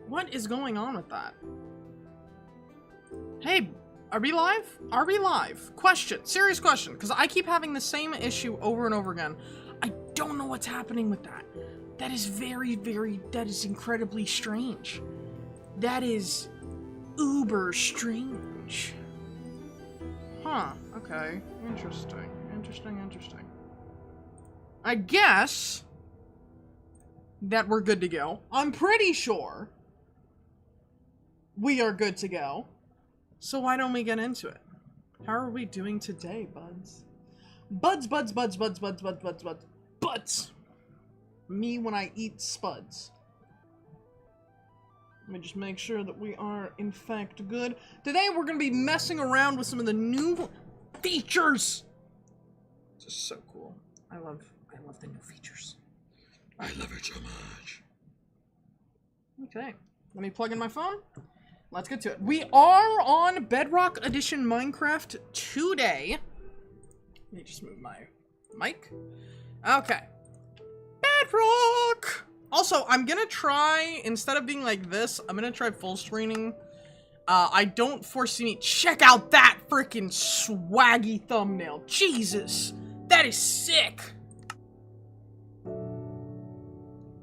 What is going on with that? Hey, are we live? Are we live? Question, serious question, because I keep having the same issue over and over again. I don't know what's happening with that. That is that is incredibly strange. That is uber strange. Huh, okay, interesting. I guess that we're good to go. I'm pretty sure we are good to go. So why don't we get into it? How are we doing today, Budz? Budz. Me when I eat spuds. Let me just make sure that we are, in fact, good. Today we're going to be messing around with some of the new features. This is so cool. I love the new features. I love it so much. Okay, let me plug in my phone. Let's get to it. We are on Bedrock Edition Minecraft today. Let me just move my mic. Okay. Bedrock! Also, I'm gonna try, instead of being like this, I'm gonna try full screening. I don't foresee me. Check out that freaking swaggy thumbnail. Jesus! That is sick!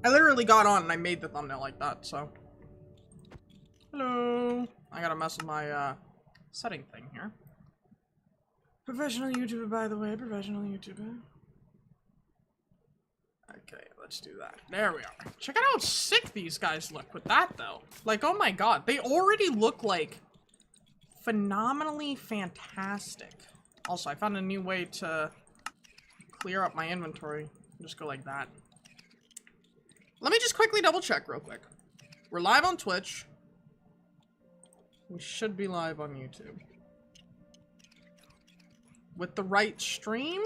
I literally got on and I made the thumbnail like that, so. Hello. I gotta mess with my, setting thing here. Professional YouTuber, by the way. Professional YouTuber. Okay, let's do that. There we are. Check out how sick these guys look with that, though. Like, oh my god. They already look, like, phenomenally fantastic. Also, I found a new way to clear up my inventory. Just go like that. Let me just quickly double check real quick. We're live on Twitch. We should be live on YouTube. With the right stream?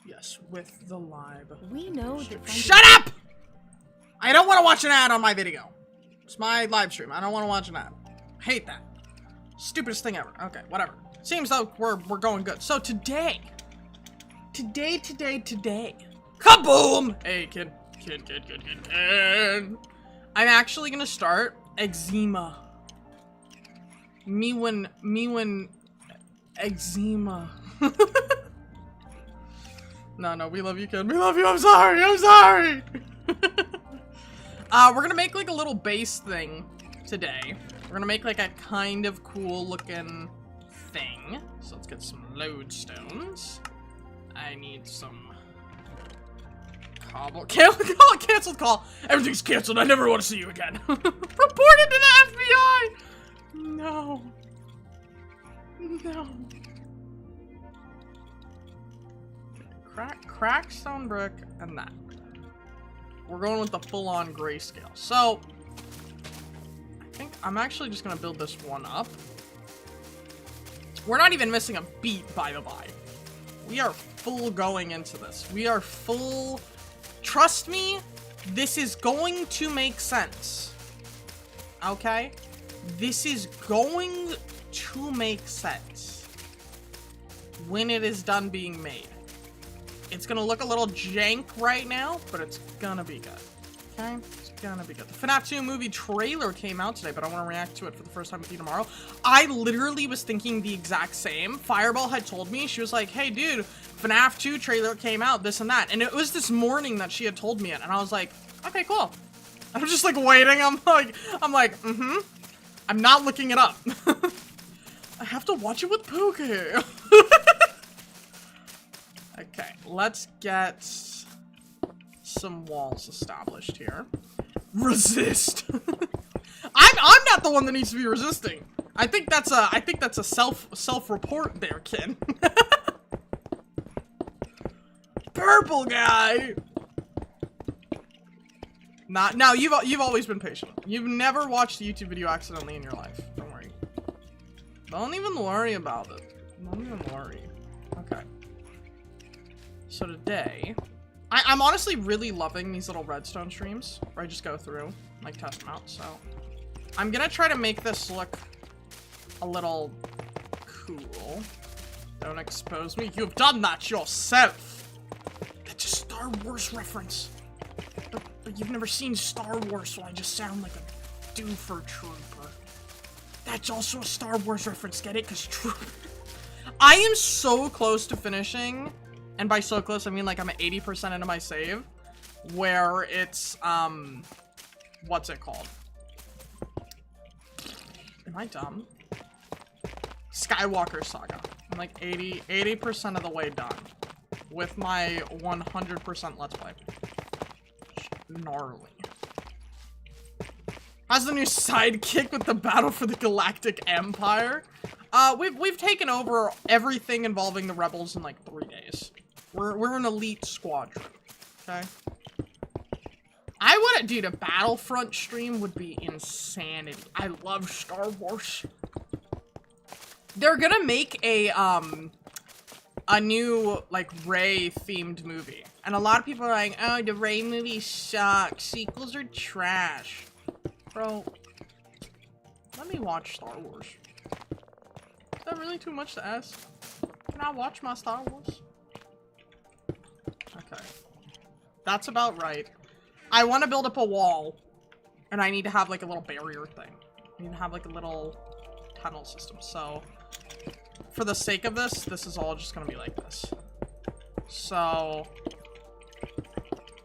Yes, with the live. We know. Shut up! I don't want to watch an ad on my video. It's my live stream. I don't want to watch an ad. Hate that. Stupidest thing ever. Okay, whatever. Seems like we're going good. So today. Kaboom! Hey, kid. I'm actually gonna start eczema. Me when eczema. No, we love you, kid. We love you. I'm sorry. We're gonna make like a little base thing today. We're gonna make like a kind of cool looking thing. So let's get some lodestones. I need some cobble. Canceled call. Everything's canceled. I never want to see you again. Reported to the FBI. No. Crack stone brick and that. We're going with the full-on grayscale. So I think I'm actually just gonna build this one up. We're not even missing a beat, by the by. We are full going into this. We are full. Trust me, this is going to make sense. Okay? This is going to make sense when it is done being made. It's gonna look a little jank right now, but it's gonna be good. Okay? It's gonna be good. The FNAF 2 movie trailer came out today, but I want to react to it for the first time with you tomorrow. I literally was thinking the exact same. Fireball had told me, she was like, hey dude, FNAF 2 trailer came out, this and that. And it was this morning that she had told me it, and I was like, okay, cool. I'm just like waiting, I'm like, I'm not looking it up. I have to watch it with Pookie. Okay, let's get some walls established here. Resist. I'm not the one that needs to be resisting. I think that's a self-report there, kid. Purple guy. No, you've always been patient. You've never watched a YouTube video accidentally in your life. Don't worry. Don't even worry about it. Don't even worry. Okay. So today, I'm honestly really loving these little redstone streams where I just go through, like, test them out. So I'm gonna try to make this look a little cool. Don't expose me. You've done that yourself. That's a Star Wars reference. But you've never seen Star Wars, so I just sound like a doofer trooper. That's also a Star Wars reference, get it? Because trooper. I am so close to finishing, and by so close, I mean like I'm at 80% into my save, where it's, what's it called? Am I dumb? Skywalker Saga. I'm like 80% of the way done with my 100% Let's Play. Gnarly. How's the new sidekick with the Battle for the Galactic Empire? We've taken over everything involving the rebels in like 3 days. We're an elite squadron. Okay. I would, dude, a Battlefront stream would be insanity. I love Star Wars. They're gonna make a new, like, Rey-themed movie. And a lot of people are like, oh, the Rey movie sucks. Sequels are trash. Bro, let me watch Star Wars. Is that really too much to ask? Can I watch my Star Wars? Okay. That's about right. I want to build up a wall. And I need to have, like, a little barrier thing. I need to have, like, a little tunnel system. So, for the sake of this, this is all just gonna be like this. So,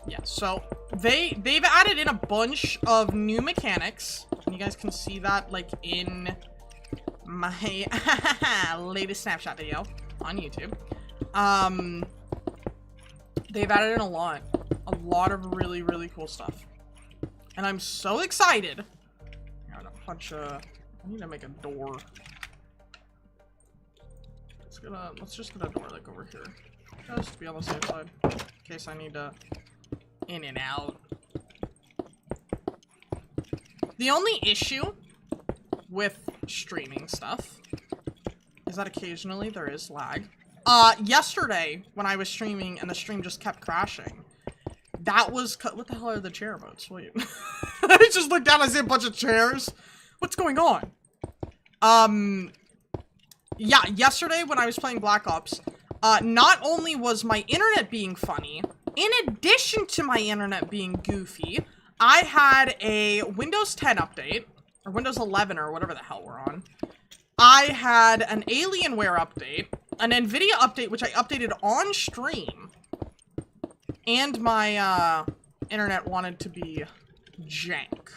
yeah, so they've added in a bunch of new mechanics. And you guys can see that like in my latest snapshot video on YouTube. They've added in a lot of really, really cool stuff. And I'm so excited. I need to make a door. Let's just get a door like over here. Just to be on the safe side. In case I need to in and out. The only issue with streaming stuff is that occasionally there is lag. Yesterday when I was streaming and the stream just kept crashing, that was what the hell are the chair modes? Wait. I just looked down, I see a bunch of chairs. What's going on? Yeah, yesterday when I was playing Black Ops, not only was my internet being funny, in addition to my internet being goofy, I had a Windows 10 update, or Windows 11 or whatever the hell we're on. I had an Alienware update, an NVIDIA update which I updated on stream, and my internet wanted to be jank.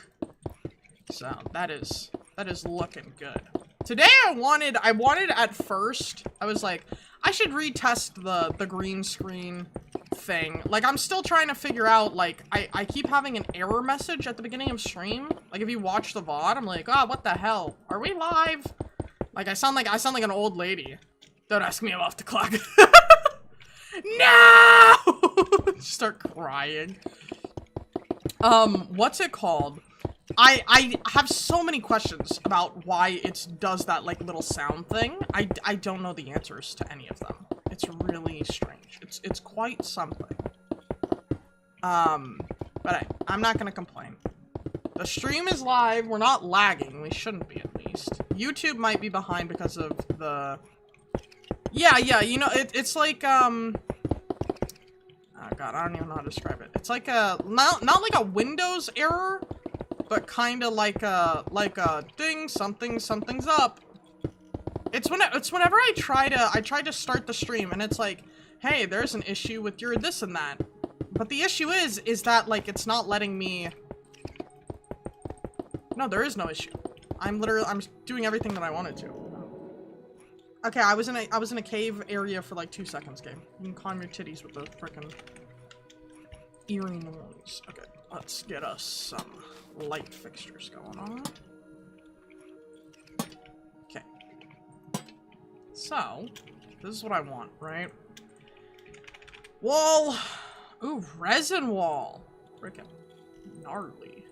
So that is looking good. Today I wanted at first, I was like, I should retest the green screen thing. Like, I'm still trying to figure out, like, I keep having an error message at the beginning of stream. Like, if you watch the VOD, I'm like, oh, what the hell? Are we live? Like, I sound like an old lady. Don't ask me about the clock. No! Start crying. What's it called? I have so many questions about why it does that, like, little sound thing. I don't know the answers to any of them. It's really strange. It's quite something. But I'm not gonna complain. The stream is live. We're not lagging. We shouldn't be, at least. YouTube might be behind because of the... Yeah, you know, it's like, oh god, I don't even know how to describe it. It's like a... Not like a Windows error, but kinda like a ding, something's up. It's whenever I try to start the stream and it's like, hey, there's an issue with your this and that. But the issue is that, like, it's not letting me... No, there is no issue. I'm doing everything that I wanted to. Okay, I was in a cave area for like 2 seconds, game. You can calm your titties with the frickin' eerie noise. Okay, let's get us some light fixtures going on. Okay. So, this is what I want, right? Wall! Ooh, resin wall! Frickin' gnarly.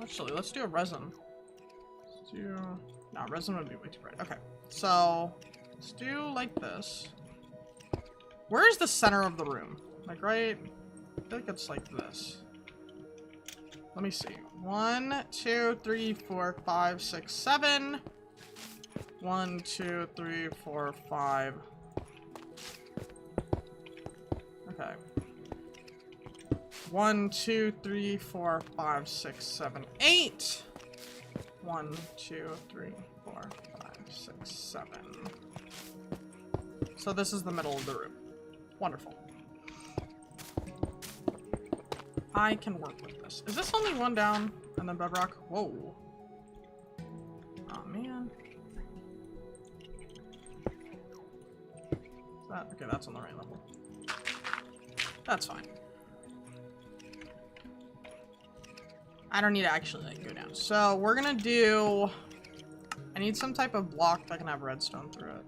Actually, let's do a resin. No, resin would be way too bright. Okay, so let's do like this. Where is the center of the room? Like, right? I feel like it's like this. Let me see. 1, 2, 3, 4, 5, 6, 7. 1, 2, 3, 4, 5. Okay. 1, 2, 3, 4, 5, 6, 7, 8. 1, 2, 3, 4, 5, 6, 7. So this is the middle of the room. Wonderful. I can work with this. Is this only one down and then bedrock? Whoa. Oh man. Is that okay? That's on the right level. That's fine. I don't need to actually like go down. So we're gonna do. I need some type of block that can have redstone through it.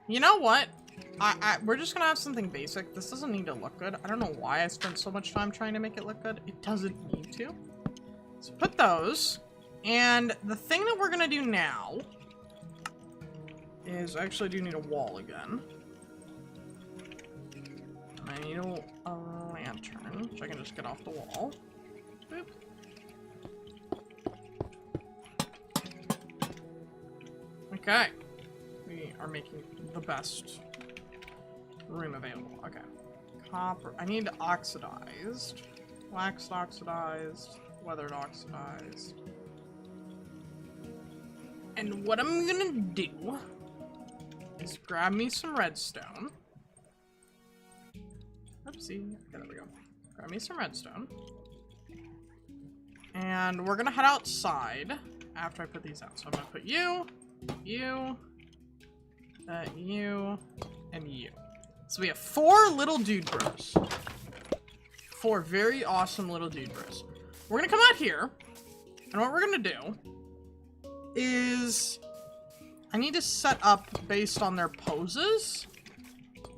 You know what? We're just gonna have something basic. This doesn't need to look good. I don't know why I spent so much time trying to make it look good. It doesn't need to. So put those. And the thing that we're gonna do now is I actually do need a wall again. I need a lantern, which I can just get off the wall. Boop. Okay. We are making the best room available. Okay. Copper. I need oxidized. Waxed oxidized. Weathered oxidized. And what I'm gonna do is grab me some redstone. Oopsie. Okay, there we go. Grab me some redstone. And we're gonna head outside after I put these out. So I'm gonna put you, you, and you. So we have 4 little dude bros. 4 very awesome little dude bros. We're gonna come out here, and what we're gonna do is I need to set up based on their poses.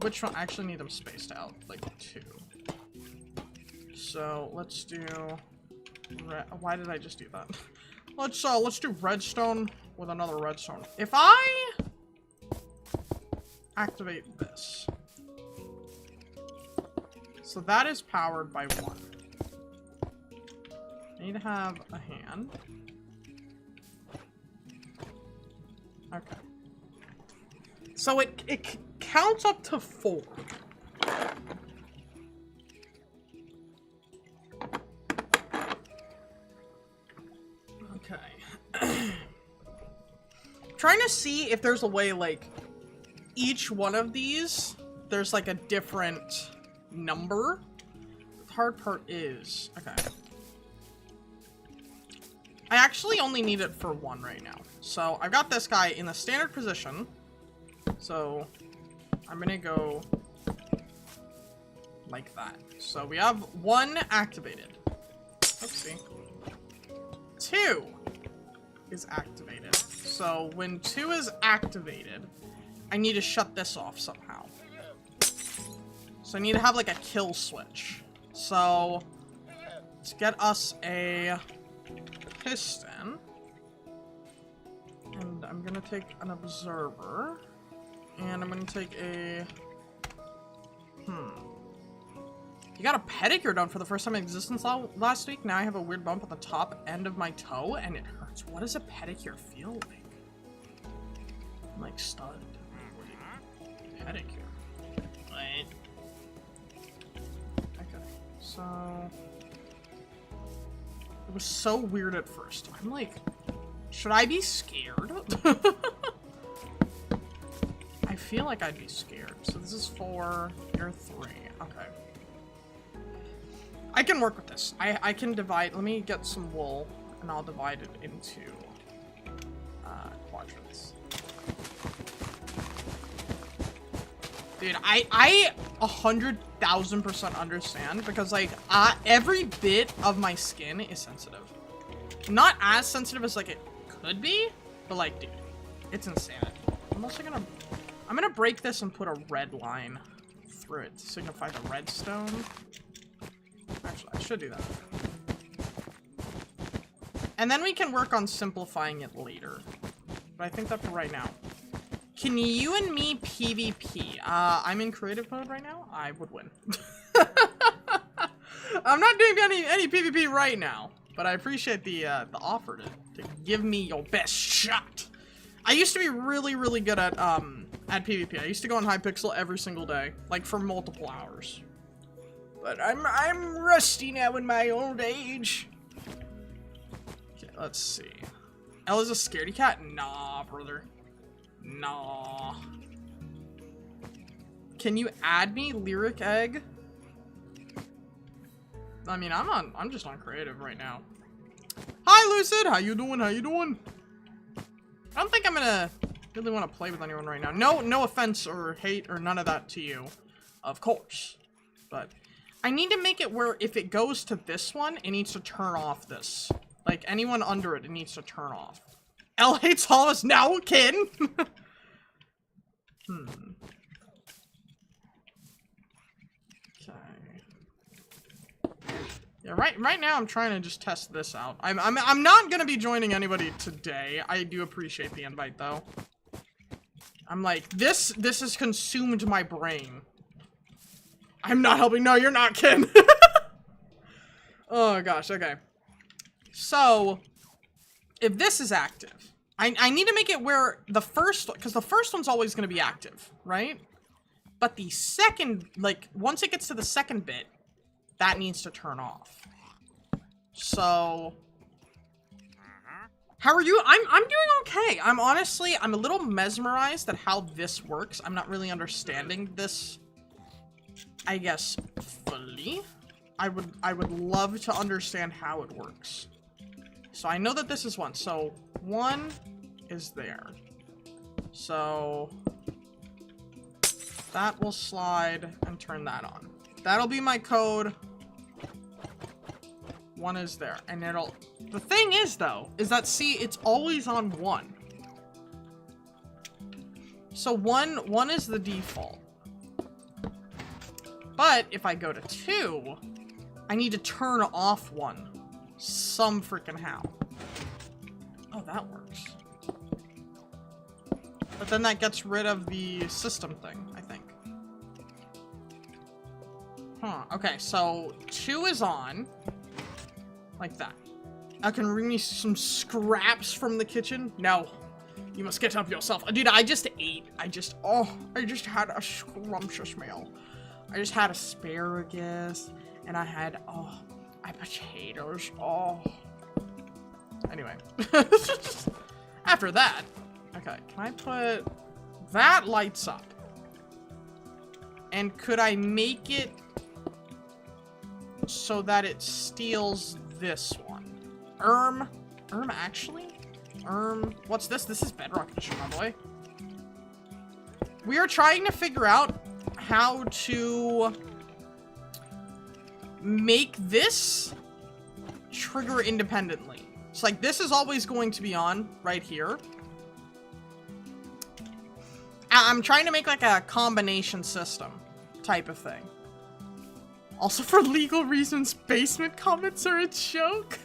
Which one? I actually need them spaced out, like 2. So let's do. Why did I just do that? Let's do redstone with another redstone. If I activate this, so that is powered by 1. I need to have a hand. Okay. So it counts up to 4. Okay. Trying to see if there's a way, like, each one of these, there's, like, a different number. The hard part is... Okay. I actually only need it for 1 right now. So, I've got this guy in the standard position. So, I'm gonna go like that. So, we have 1 activated. Oopsie. 2 is activated. So, when 2 is activated, I need to shut this off somehow. So, I need to have, like, a kill switch. So, let's get us a piston. And I'm gonna take an observer. And I'm gonna take a... You got a pedicure done for the first time in existence last week. Now I have a weird bump at the top end of my toe, and it hurts. What does a pedicure feel like? I'm like stunned. Pedicure. What? Okay, so... It was so weird at first. I'm like... Should I be scared? I feel like I'd be scared. So this is 4, you're 3. Okay. I can work with this. I can divide. Let me get some wool, and I'll divide it into quadrants. Dude, I 100,000% understand, because, like, every bit of my skin is sensitive. Not as sensitive as, like, it could be, but, like, dude, it's insanity. I'm also gonna... I'm gonna break this and put a red line through it to signify the redstone. Actually, I should do that. And then we can work on simplifying it later. But I think that for right now. Can you and me PvP? I'm in creative mode right now. I would win. I'm not doing any PvP right now, but I appreciate the offer to give me your best shot. I used to be really, really good at At PvP. I used to go on Hypixel every single day, like for multiple hours. But I'm rusty now in my old age. Okay, let's see. Ella's a scaredy cat? Nah, brother. Nah. Can you add me, Lyric Egg? I mean, I'm just on creative right now. Hi, Lucid. How you doing? How you doing? I don't think I'm gonna really want to play with anyone right now. No offense or hate or none of that to you, of course. But I need to make it where if it goes to this one, it needs to turn off this. Like anyone under it, it needs to turn off. L hates Hollis now, kid. Yeah, right now I'm trying to just test this out. I'm not gonna be joining anybody today. I do appreciate the invite though. I'm like, this has consumed my brain. I'm not helping. No, you're not, Ken. Oh gosh, okay. So if this is active, I need to make it where the first, because the first one's always gonna be active, right? But the second, like, once it gets to the second bit, that needs to turn off. So, how are you? I'm doing okay. I'm a little mesmerized at how this works. I'm not really understanding this, I guess, fully. I would love to understand how it works. So I know that this is one. So one is there. So that will slide and turn that on. That'll be my code. One is there, and it'll... The thing is, though, is that, see, it's always on one. So one is the default. But if I go to 2, I need to turn off 1. Some freaking how. Oh, that works. But then that gets rid of the system thing, I think. Huh, okay, so 2 is on. Like that. I can bring me some scraps from the kitchen? No. You must get up yourself. Dude, I just ate. I just had a scrumptious meal. I just had asparagus, and I had, potatoes. Oh. Anyway. After that, okay, can I put, that lights up. And could I make it so that it steals this one? Actually? What's this? This is Bedrock Edition, my boy. We are trying to figure out how to make this trigger independently. It's like, this is always going to be on right here. I'm trying to make like a combination system type of thing. Also, for legal reasons, basement comments are a joke.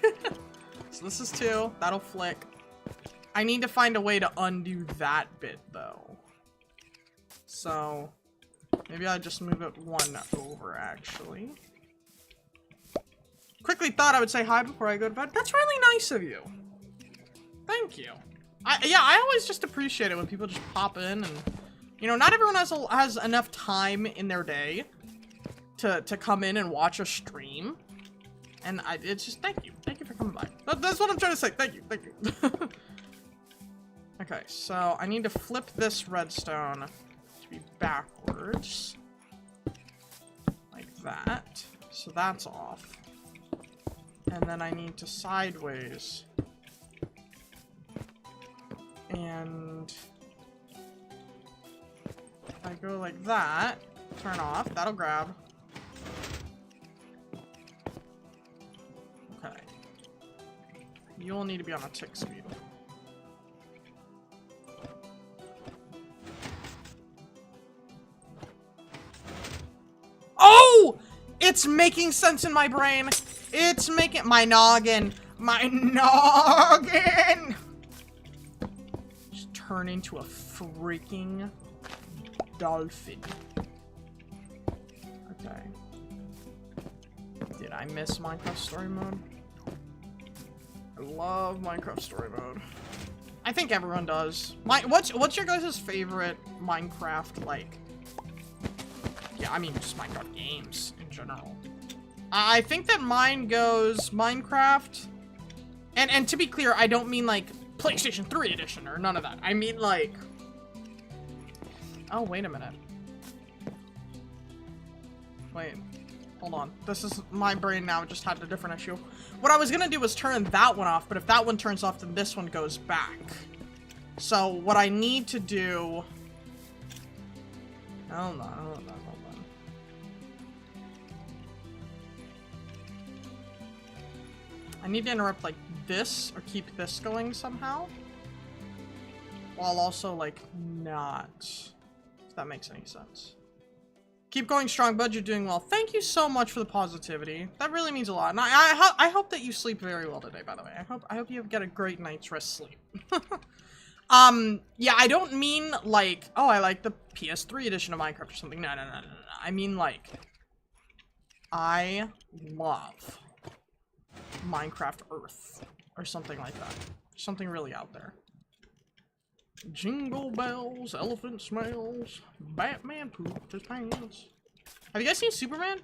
So this is 2. That'll flick. I need to find a way to undo that bit, though. So, maybe I just move it 1 over, actually. Quickly thought I would say hi before I go to bed. That's really nice of you. Thank you. Yeah, I always just appreciate it when people just pop in and, you know, not everyone has enough time in their day to come in and watch a stream. And it's just, thank you. Thank you for coming by. That's what I'm trying to say. Thank you. Thank you. Okay, so I need to flip this redstone to be backwards. Like that. So that's off. And then I need to sideways. And if I go like that, turn off, that'll grab. Okay. You'll need to be on a tick speed. Oh! It's making sense in my brain. It's making my noggin. My noggin! Just turn into a freaking dolphin. Okay. Did I miss Minecraft Story Mode? I love Minecraft Story Mode. I think everyone does. What's your guys' favorite Minecraft, like... Yeah, I mean, just Minecraft games in general. I think that mine goes Minecraft. And to be clear, I don't mean, like, PlayStation 3 edition or none of that. I mean, like... Oh, wait a minute. Wait. Hold on. This is... My brain now just had a different issue. What I was gonna do was turn that one off, but if that one turns off, then this one goes back. So, what I need to do... Hold on. I need to interrupt, like, this, or keep this going somehow. While also, like, not. If that makes any sense. Keep going strong, Budz, you're doing well. Thank you so much for the positivity. That really means a lot. And I hope that you sleep very well today, by the way. I hope you get a great night's rest sleep. Yeah, I don't mean, like, oh, I like the PS3 edition of Minecraft or something. No. I mean, like, I love Minecraft Earth or something like that. Something really out there. Jingle bells, elephant smells, Batman pooped his pants. Have you guys seen Superman?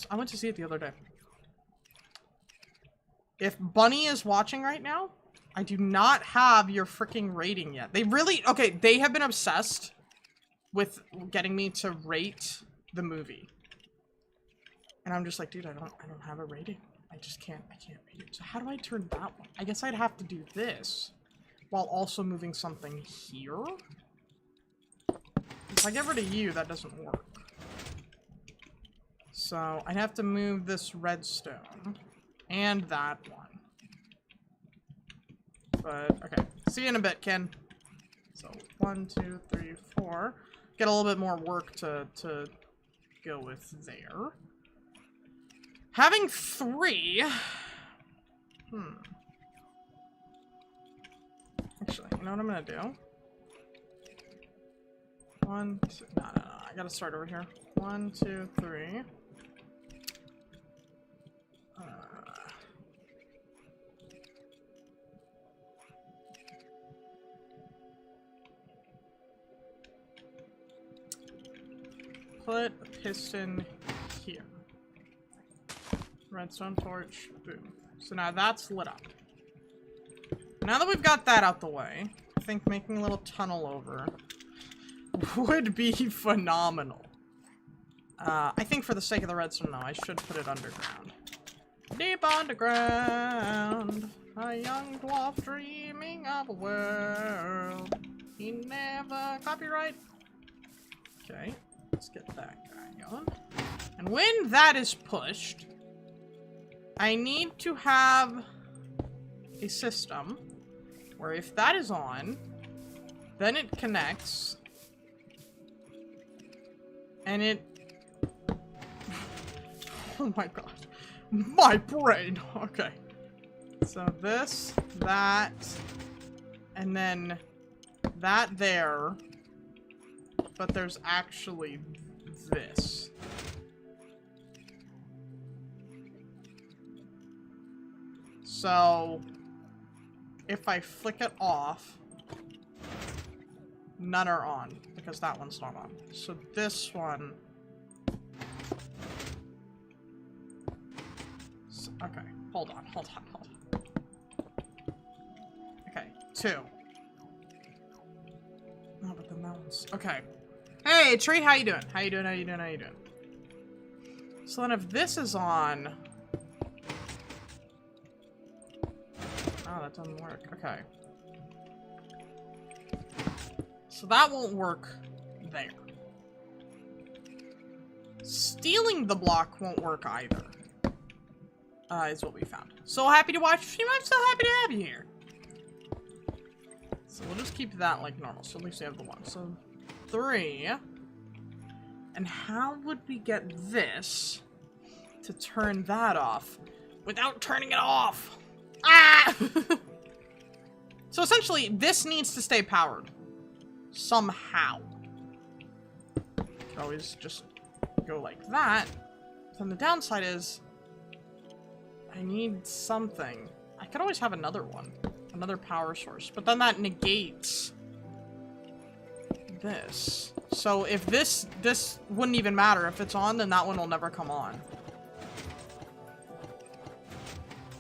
I went to see it the other day. If Bunny is watching right now, I do not have your freaking rating yet. They really, okay, they have been obsessed with getting me to rate the movie. And I'm just like, dude, I don't have a rating. I can't rate it. So how do I turn that one? I guess I'd have to do this while also moving something here. If I get rid of you, that doesn't work. So I'd have to move this redstone and that one. But okay, see you in a bit, Ken. So 1, 2, 3, 4. Get a little bit more work to go with there. Having 3. Actually, you know what I'm gonna do? 1, 2, no, I gotta start over here. 1, 2, 3. Put a piston here. Redstone torch, boom. So now that's lit up. Now that we've got that out the way, I think making a little tunnel over would be phenomenal. I think for the sake of the redstone, though, I should put it underground. Deep underground, a young dwarf dreaming of a world he never... Copyright? Okay, let's get that guy going. And when that is pushed, I need to have a system where if that is on, then it connects, and it... Oh my god. My brain! Okay. So this, that, and then that there, but there's actually this. So, if I flick it off, none are on, because that one's not on. So this one... So, okay, hold on. Okay, 2. No, but then that one's... Okay. Hey, Tree, how you doing? How you doing? So then if this is on... Oh, that doesn't work. Okay. So that won't work there. Stealing the block won't work either. Is what we found. So happy to watch stream. I'm so happy to have you here. So we'll just keep that like normal. So at least we have the 1. So 3. And how would we get this to turn that off without turning it off? Ah! So essentially, this needs to stay powered. Somehow. Could always just go like that. Then the downside is, I need something. I could always have another one. Another power source. But then that negates this. So if this wouldn't even matter. If it's on, then that one will never come on.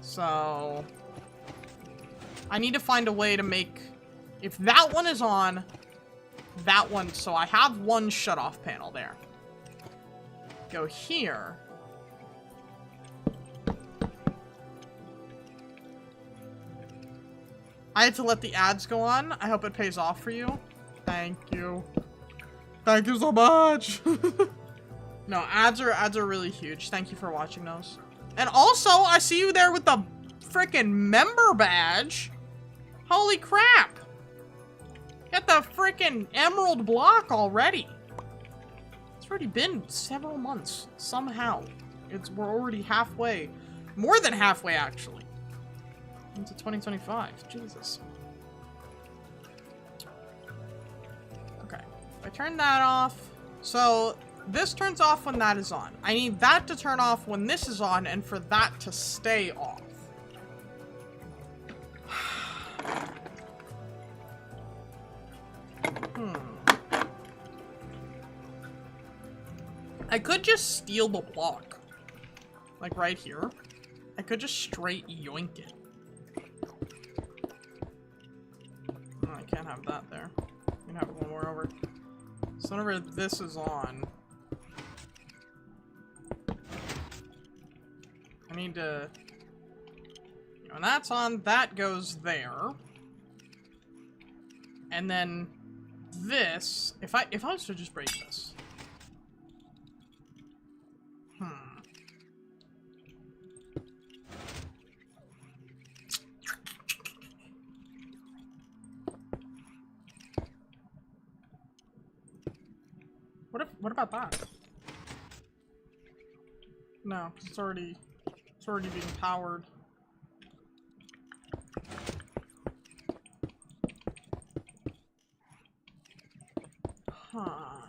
So I need to find a way to make, if that one is on, that one, so I have one shut off panel there. Go here. I had to let the ads go on. I hope it pays off for you. Thank you. Thank you so much. No, ads are really huge. Thank you for watching those. And also, I see you there with the freaking member badge. Holy crap. Get the freaking emerald block already. It's already been several months. Somehow. We're already halfway. More than halfway, actually. Into 2025. Jesus. Okay. If I turn that off. So, this turns off when that is on. I need that to turn off when this is on, and for that to stay off. I could just steal the block. Like right here. I could just straight yoink it. Oh, I can't have that there. I can have one more over. So whenever this is on, I need to, when that's on, that goes there. And then this, if I was to just break this. What about that? No, it's already being powered. Huh.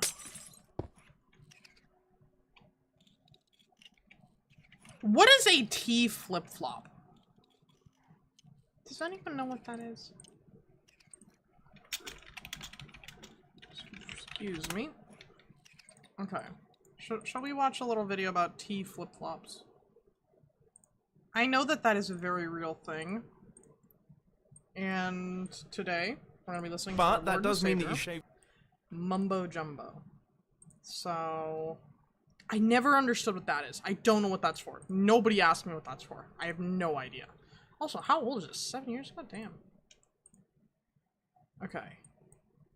What is a T flip-flop? Does anyone know what that is? Excuse me. Okay. Shall we watch a little video about T flip-flops? I know that that is a very real thing. And today, we're gonna be listening to But that does mean that you shave Mumbo Jumbo. So I never understood what that is. I don't know what that's for. Nobody asked me what that's for. I have no idea. Also, how old is this? 7 years ago? Damn. Okay.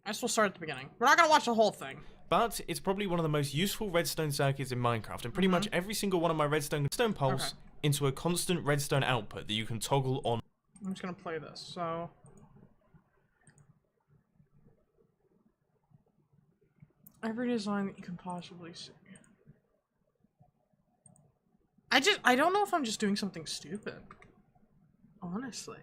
I guess we'll start at the beginning. We're not gonna watch the whole thing. But it's probably one of the most useful redstone circuits in Minecraft, and pretty much every single one of my redstone poles into a constant redstone output that you can toggle on. I'm just gonna play this, so... Every design that you can possibly see. I don't know if I'm just doing something stupid. Honestly.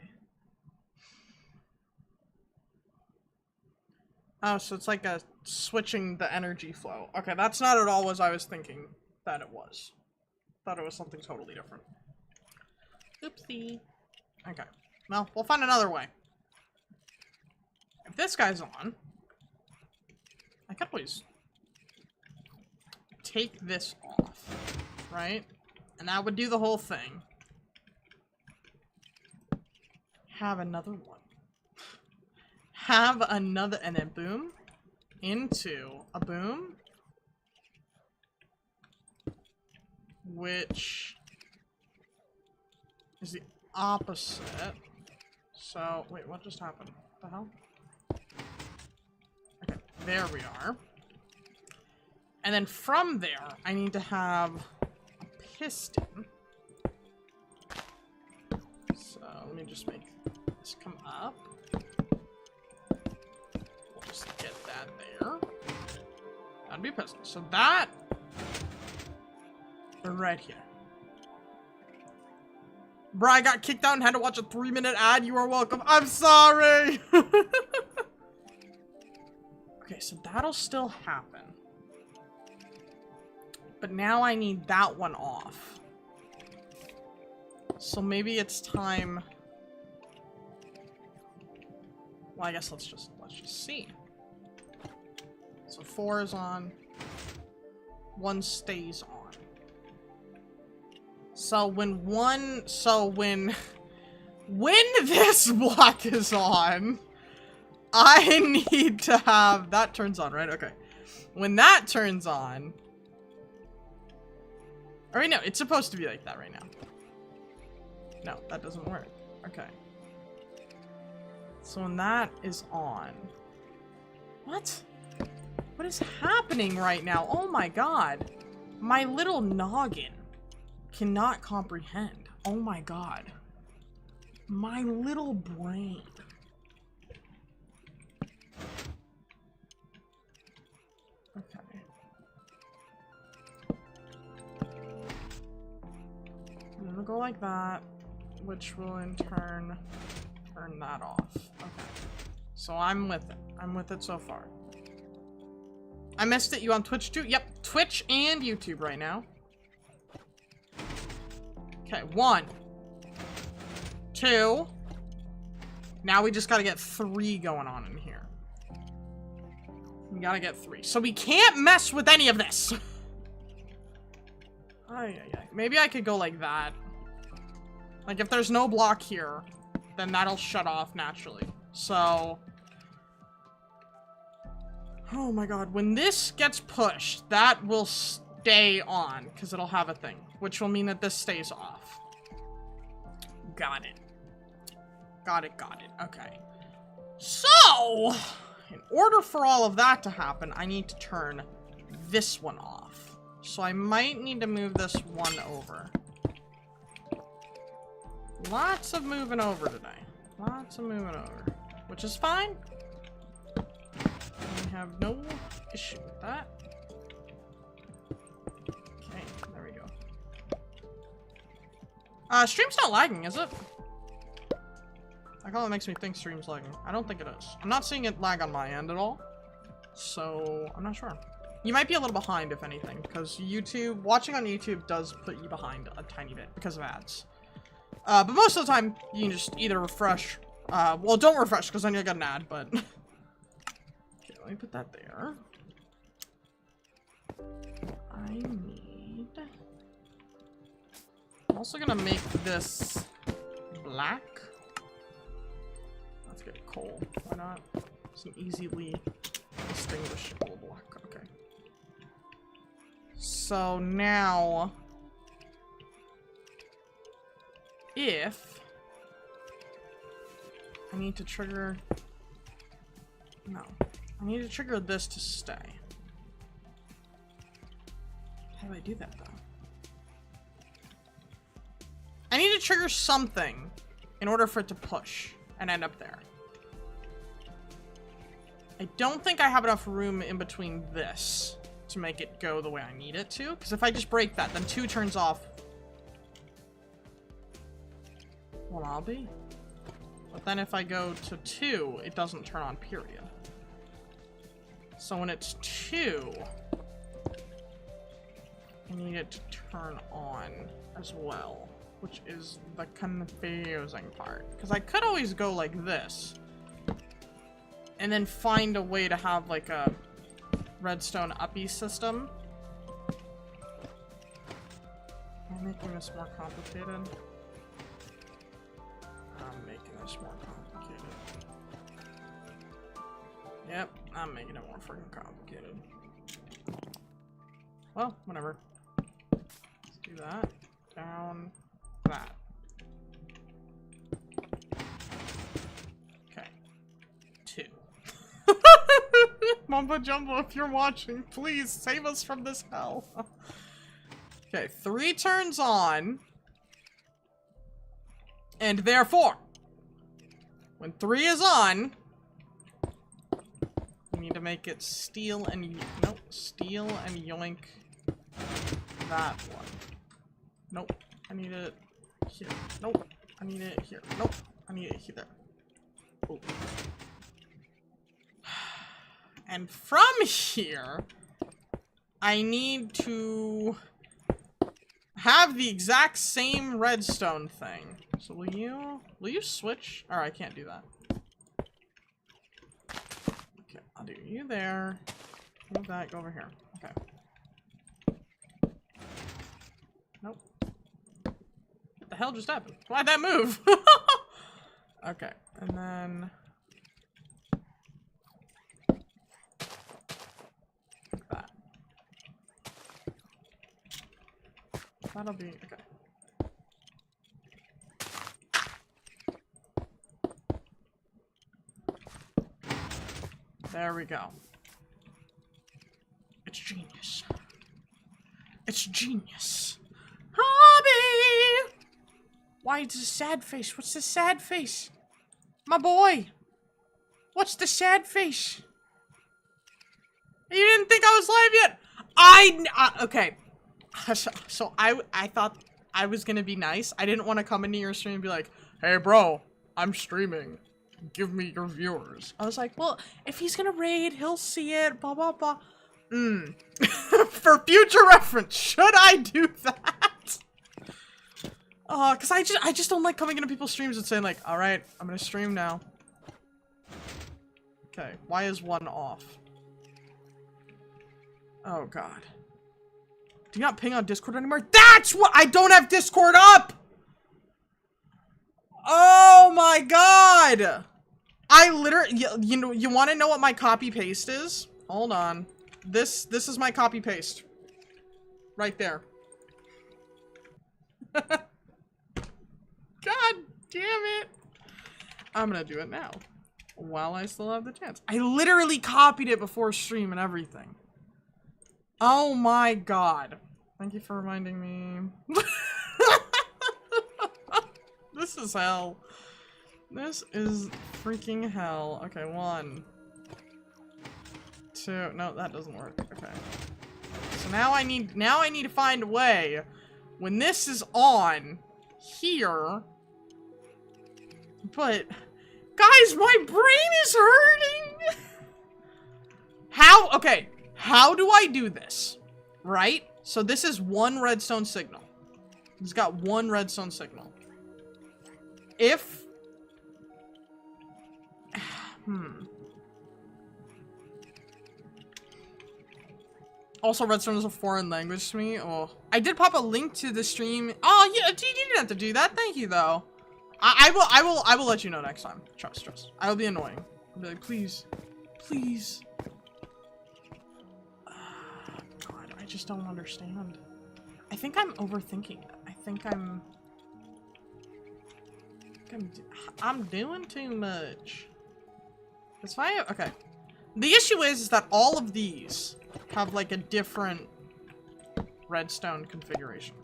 Oh, so it's like a switching the energy flow. Okay, that's not at all what I was thinking that it was. Thought it was something totally different. Oopsie. Okay. Well, we'll find another way. If this guy's on, I could always take this off, right? And that would do the whole thing. Have another one. Have another, and then boom, into a boom, which is the opposite. So, wait, what just happened? What the hell? Okay, there we are. And then from there, I need to have a piston. So, let me just make this come up. Just get that there. That'd be a piston. So that right here. Bruh, I got kicked out and had to watch a 3-minute ad. You are welcome. I'm sorry. Okay, so that'll still happen. But now I need that one off. So maybe it's time Well, I guess let's just see. So 4 is on. 1 stays on. So when this block is on, I need to have that turns on, right? Okay. When that turns on, or wait, no, it's supposed to be like that right now. No, that doesn't work. Okay. So when that is on, what? What is happening right now? Oh my god. My little noggin cannot comprehend. Oh my god. My little brain. Okay. I'm gonna go like that, which will in turn turn that off. Okay. So I'm with it. I'm with it so far. I missed it. You on Twitch too? Yep. Twitch and YouTube right now. Okay. 1. 2. Now we just gotta get 3 going on in here. We gotta get 3. So we can't mess with any of this. Maybe I could go like that. Like if there's no block here, then that'll shut off naturally. So... oh my god, when this gets pushed, that will stay on, because it'll have a thing, which will mean that this stays off. Got it. Got it, got it. Okay. So, in order for all of that to happen, I need to turn this one off. So I might need to move this one over. Lots of moving over today. Lots of moving over. Which is fine. I have no issue with that. Okay, there we go. Stream's not lagging, is it? Like, all it makes me think stream's lagging. I don't think it is. I'm not seeing it lag on my end at all. So, I'm not sure. You might be a little behind, if anything, because YouTube, watching on YouTube does put you behind a tiny bit because of ads. But most of the time, you can just either refresh. Well, don't refresh, because then you'll get an ad, but... okay, let me put that there. I need... I'm also gonna make this black. Let's get coal. Why not? It's an easily distinguishable black. Okay. So now... if... I need to trigger... no. I need to trigger this to stay. How do I do that, though? I need to trigger something in order for it to push and end up there. I don't think I have enough room in between this to make it go the way I need it to. Because if I just break that, then 2 turns off. Well, I'll be. But then if I go to 2, it doesn't turn on, period. So when it's 2, I need it to turn on as well, which is the confusing part. Because I could always go like this, and then find a way to have like a redstone uppy system. I'm making this more complicated. I'm making this more complicated. Yep, I'm making it more freaking complicated. Well, whatever. Let's do that. Down. That. Okay. 2. Mumbo Jumbo, if you're watching, please save us from this hell. Okay, 3 turns on. And therefore, when 3 is on, we need to make it steal and steal and yoink that one. Nope, I need it here. Nope, I need it here. Nope, I need it here. Oh. And from here, I need to have the exact same redstone thing. So will you switch? Or I can't do that. I'll do you there. Move that, go over here. Okay. Nope. What the hell just happened? Why'd that move? Okay, and then... like that. That'll be... okay. There we go. It's genius. It's genius. Hobby! Why is this sad face? What's this sad face? My boy! What's the sad face? You didn't think I was live yet? Okay. So I thought I was gonna be nice. I didn't want to come into your stream and be like, hey bro, I'm streaming. Give me your viewers. I was like, well, if he's gonna raid, he'll see it, blah, blah, blah. For future reference, should I do that? Cause I just don't like coming into people's streams and saying like, all right, I'm gonna stream now. Okay, why is one off? Oh God. Do you not ping on Discord anymore? That's what, I don't have Discord up! Oh my God! I literally, you know, you want to know what my copy paste is? Hold on. This is my copy paste. Right there. God damn it. I'm gonna do it now. While I still have the chance. I literally copied it before stream and everything. Oh my God. Thank you for reminding me. This is hell. This is freaking hell. Okay, 1, 2. No, that doesn't work. Okay. So now I need to find a way when this is on here. But guys, my brain is hurting. Okay, how do I do this? Right? So this is 1 redstone signal. He's got 1 redstone signal. If Also, Redstone is a foreign language to me. Oh, I did pop a link to the stream. Oh, yeah, you didn't have to do that. Thank you, though. I will let you know next time. Trust. I will be annoying. I'll be like, please. God, I just don't understand. I think I'm overthinking it. I think I'm doing too much. It's fine. Okay. The issue is that all of these have like a different redstone configuration.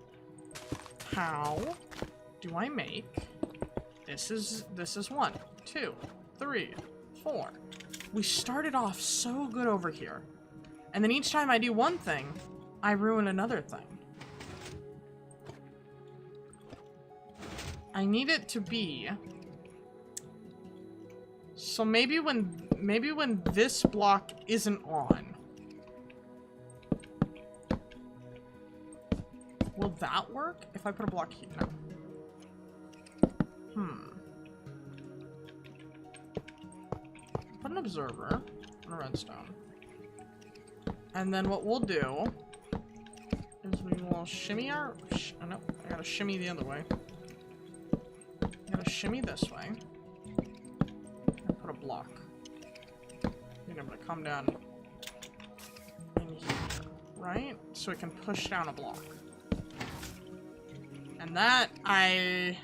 How do I make this is 1, 2, 3, 4. We started off so good over here. And then each time I do one thing, I ruin another thing. I need it to be so maybe when this block isn't on, will that work? If I put a block here? No. Put an observer on a redstone. And then what we'll do is we will shimmy our... oh no, I gotta shimmy the other way. I gotta shimmy this way. And put a block. You're gonna come down in here, right? So it can push down a block. And that, I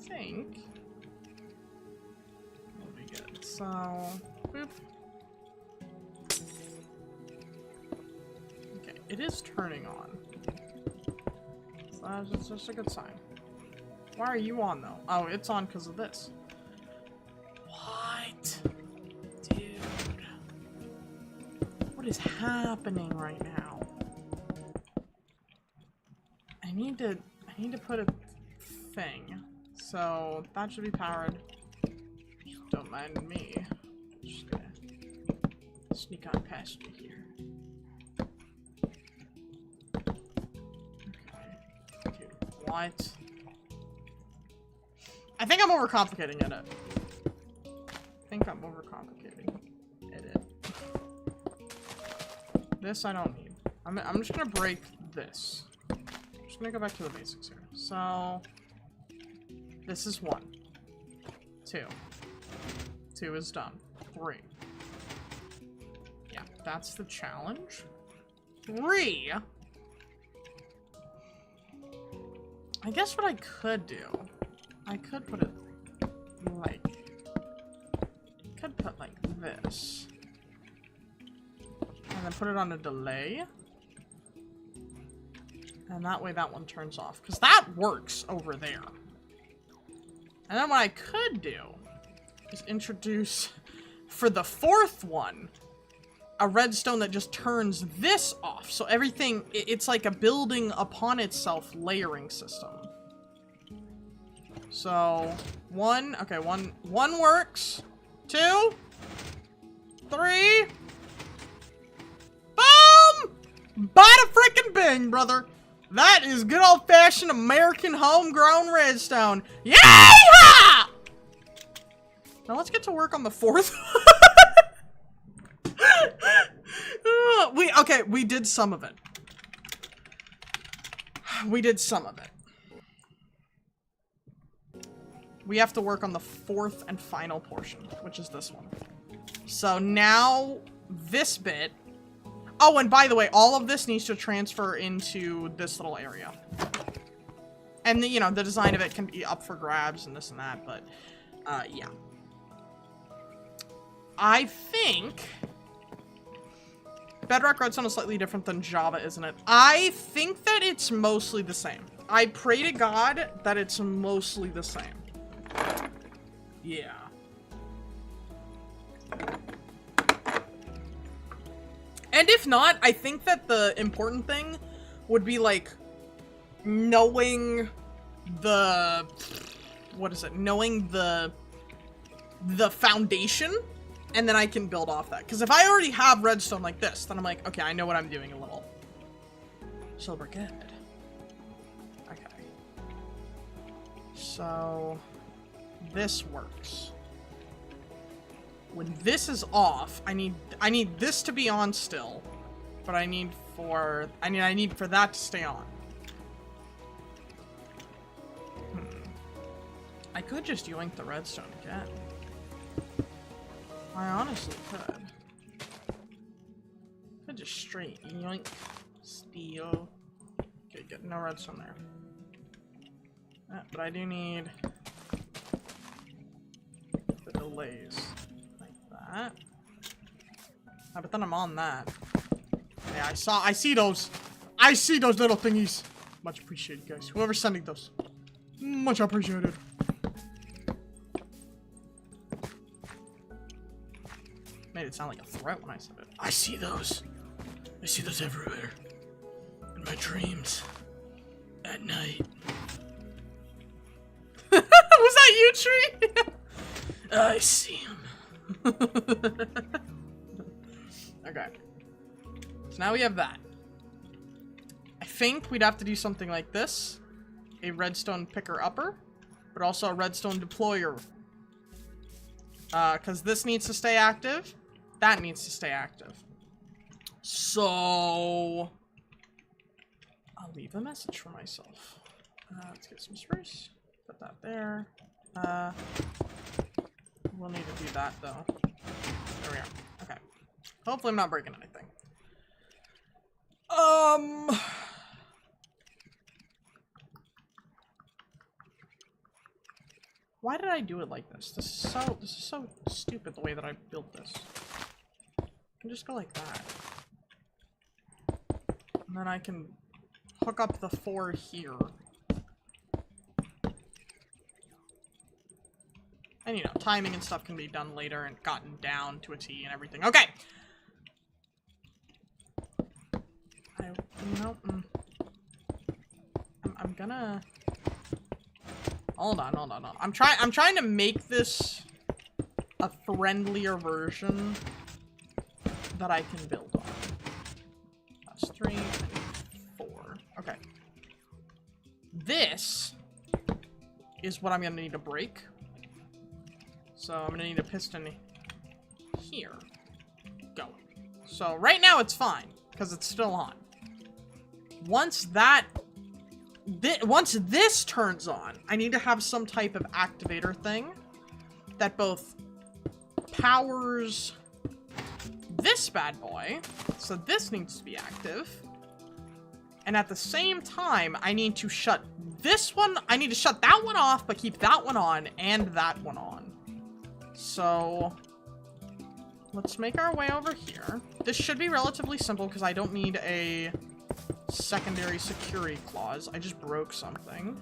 think, will be good. So, boop. Okay, it is turning on. So that's just a good sign. Why are you on, though? Oh, it's on because of this. What? Dude. What is happening right now? I need to put a thing. So, that should be powered. Don't mind me. Just gonna sneak on past you here. Okay. Dude, what? I think I'm overcomplicating it. This I don't need. I'm just gonna break this. I'm just gonna go back to the basics here. So this is 1. 2. 2 is done. 3. Yeah, that's the challenge. 3. I guess what I could do, I could put it like, could put like this. And then put it on a delay. And that way that one turns off. Because that works over there. And then what I could do is introduce, for the 4th one, a redstone that just turns this off. So everything, it's like a building upon itself layering system. So, 1, okay, one works. 2, 3, boom! Bada frickin' bing, brother. That is good old-fashioned American homegrown redstone. Yeah! Now let's get to work on the 4th. We did some of it. We did some of it. We have to work on the 4th and final portion, which is this one. So now, this bit... Oh, and by the way, all of this needs to transfer into this little area. And, you know, the design of it can be up for grabs and this and that, but, yeah. I think... Bedrock Redstone is slightly different than Java, isn't it? I think that it's mostly the same. I pray to God that it's mostly the same. Yeah. And if not, I think that the important thing would be, like, knowing the... What is it? Knowing the foundation, and then I can build off that. Because if I already have redstone like this, then I'm like, okay, I know what I'm doing a little. So we're good. Okay. So... This works. When this is off, I need this to be on still, but I need for that to stay on. I could just yoink the redstone again. I honestly could. Could just straight yoink, steal. Okay, good. No redstone there. But I do need the delays. That. Oh, but then I'm on that. Yeah, I see those. I see those little thingies. Much appreciated, guys. Whoever's sending those. Much appreciated. Made it sound like a threat when I said it. I see those. I see those everywhere. In my dreams. At night. Was that you, Tree? I see him. Okay. So now we have that. I think we'd have to do something like this. A redstone picker upper, but also a redstone deployer. Because this needs to stay active. That needs to stay active. So... I'll leave a message for myself. Let's get some spruce. Put that there. We'll need to do that, though. There we are. Okay. Hopefully I'm not breaking anything. Why did I do it like this? This is so stupid the way that I built this. I can just go like that. And then I can hook up the 4 here. And, you know, timing and stuff can be done later and gotten down to a T and everything. Okay! I'm gonna... Hold on. I'm trying to make this a friendlier version that I can build on. That's 3 and 4. Okay. This is what I'm gonna need to break. So I'm gonna need a piston here. Go. So right now it's fine, because it's still on. Once this turns on, I need to have some type of activator thing that both powers this bad boy, so this needs to be active, and at the same time, I need to shut this one, I need to shut that one off, but keep that one on, and that one on. So, let's make our way over here. This should be relatively simple, because I don't need a secondary security clause. I just broke something.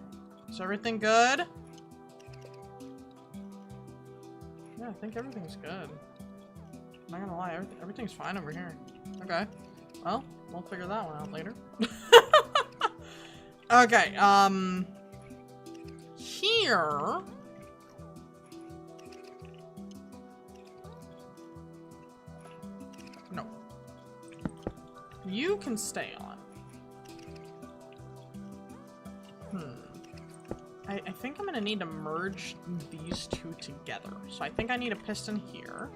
Is everything good? Yeah, I think everything's good. I'm not gonna lie, everything's fine over here. Okay. Well, we'll figure that one out later. Okay, here... No. You can stay on. I think I'm gonna need to merge these two together. So I think I need a piston here.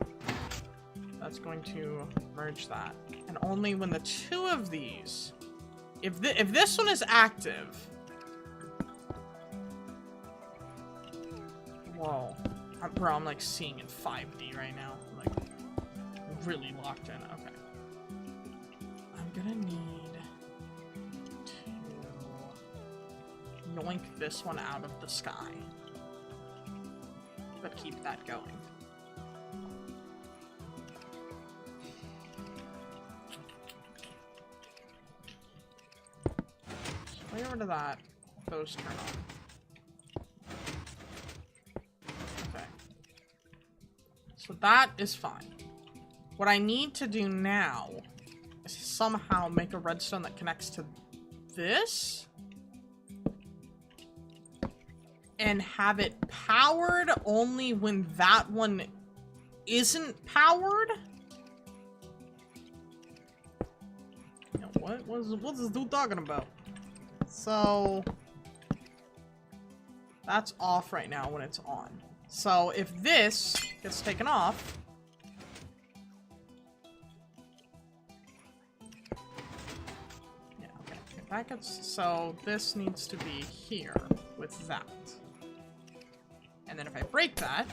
That's going to merge that. And only when the two of these... If this one is active... Whoa. Bro, I'm like seeing in 5D right now. I'm like really locked in. Okay. I'm gonna need to yoink this one out of the sky. But keep that going. Way over to that. Those turn on. Okay. So that is fine. What I need to do now is somehow make a redstone that connects to this. And have it powered only when that one isn't powered. You know, what's this dude talking about? So, that's off right now when it's on. So, if this gets taken off, yeah, okay, that gets, so this needs to be here with that. And then if I break that,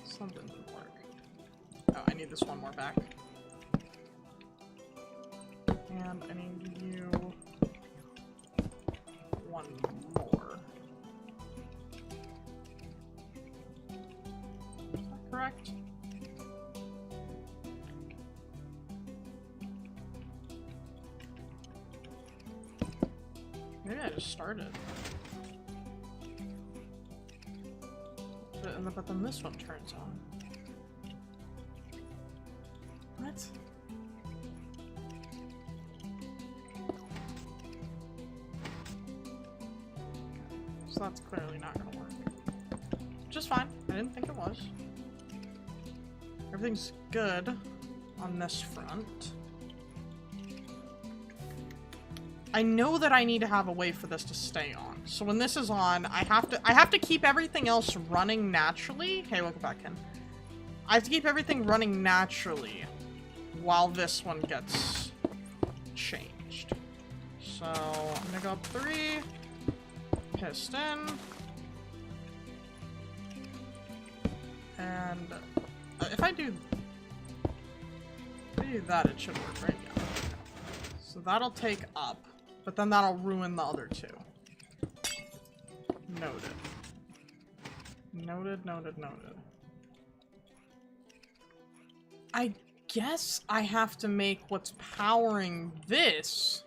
something didn't work. Oh, I need this one more back. And I need you one more. Is that correct? Maybe I just started. But then this one turns on. What? So that's clearly not gonna work. Which is fine. I didn't think it was. Everything's good on this front. I know that I need to have a way for this to stay on. So when this is on, I have to keep everything else running naturally. Hey, welcome back, Ken. I have to keep everything running naturally while this one gets changed. So I'm gonna go up 3, piston, and if I do that, it should work, right? Yeah. So that'll take up. But then that'll ruin the other two. Noted. Noted, noted, noted. I guess I have to make what's powering this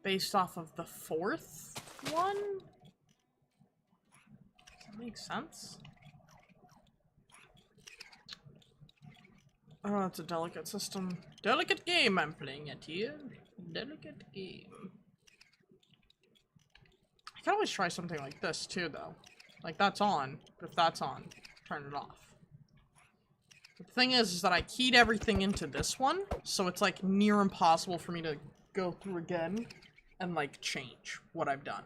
based off of the fourth one? Does that make sense? Oh, it's a delicate system. Delicate game I'm playing at here. Delicate game. I can always try something like this too, though. Like, that's on, but if that's on, turn it off. The thing is that I keyed everything into this one, so it's like near impossible for me to go through again and like change what I've done.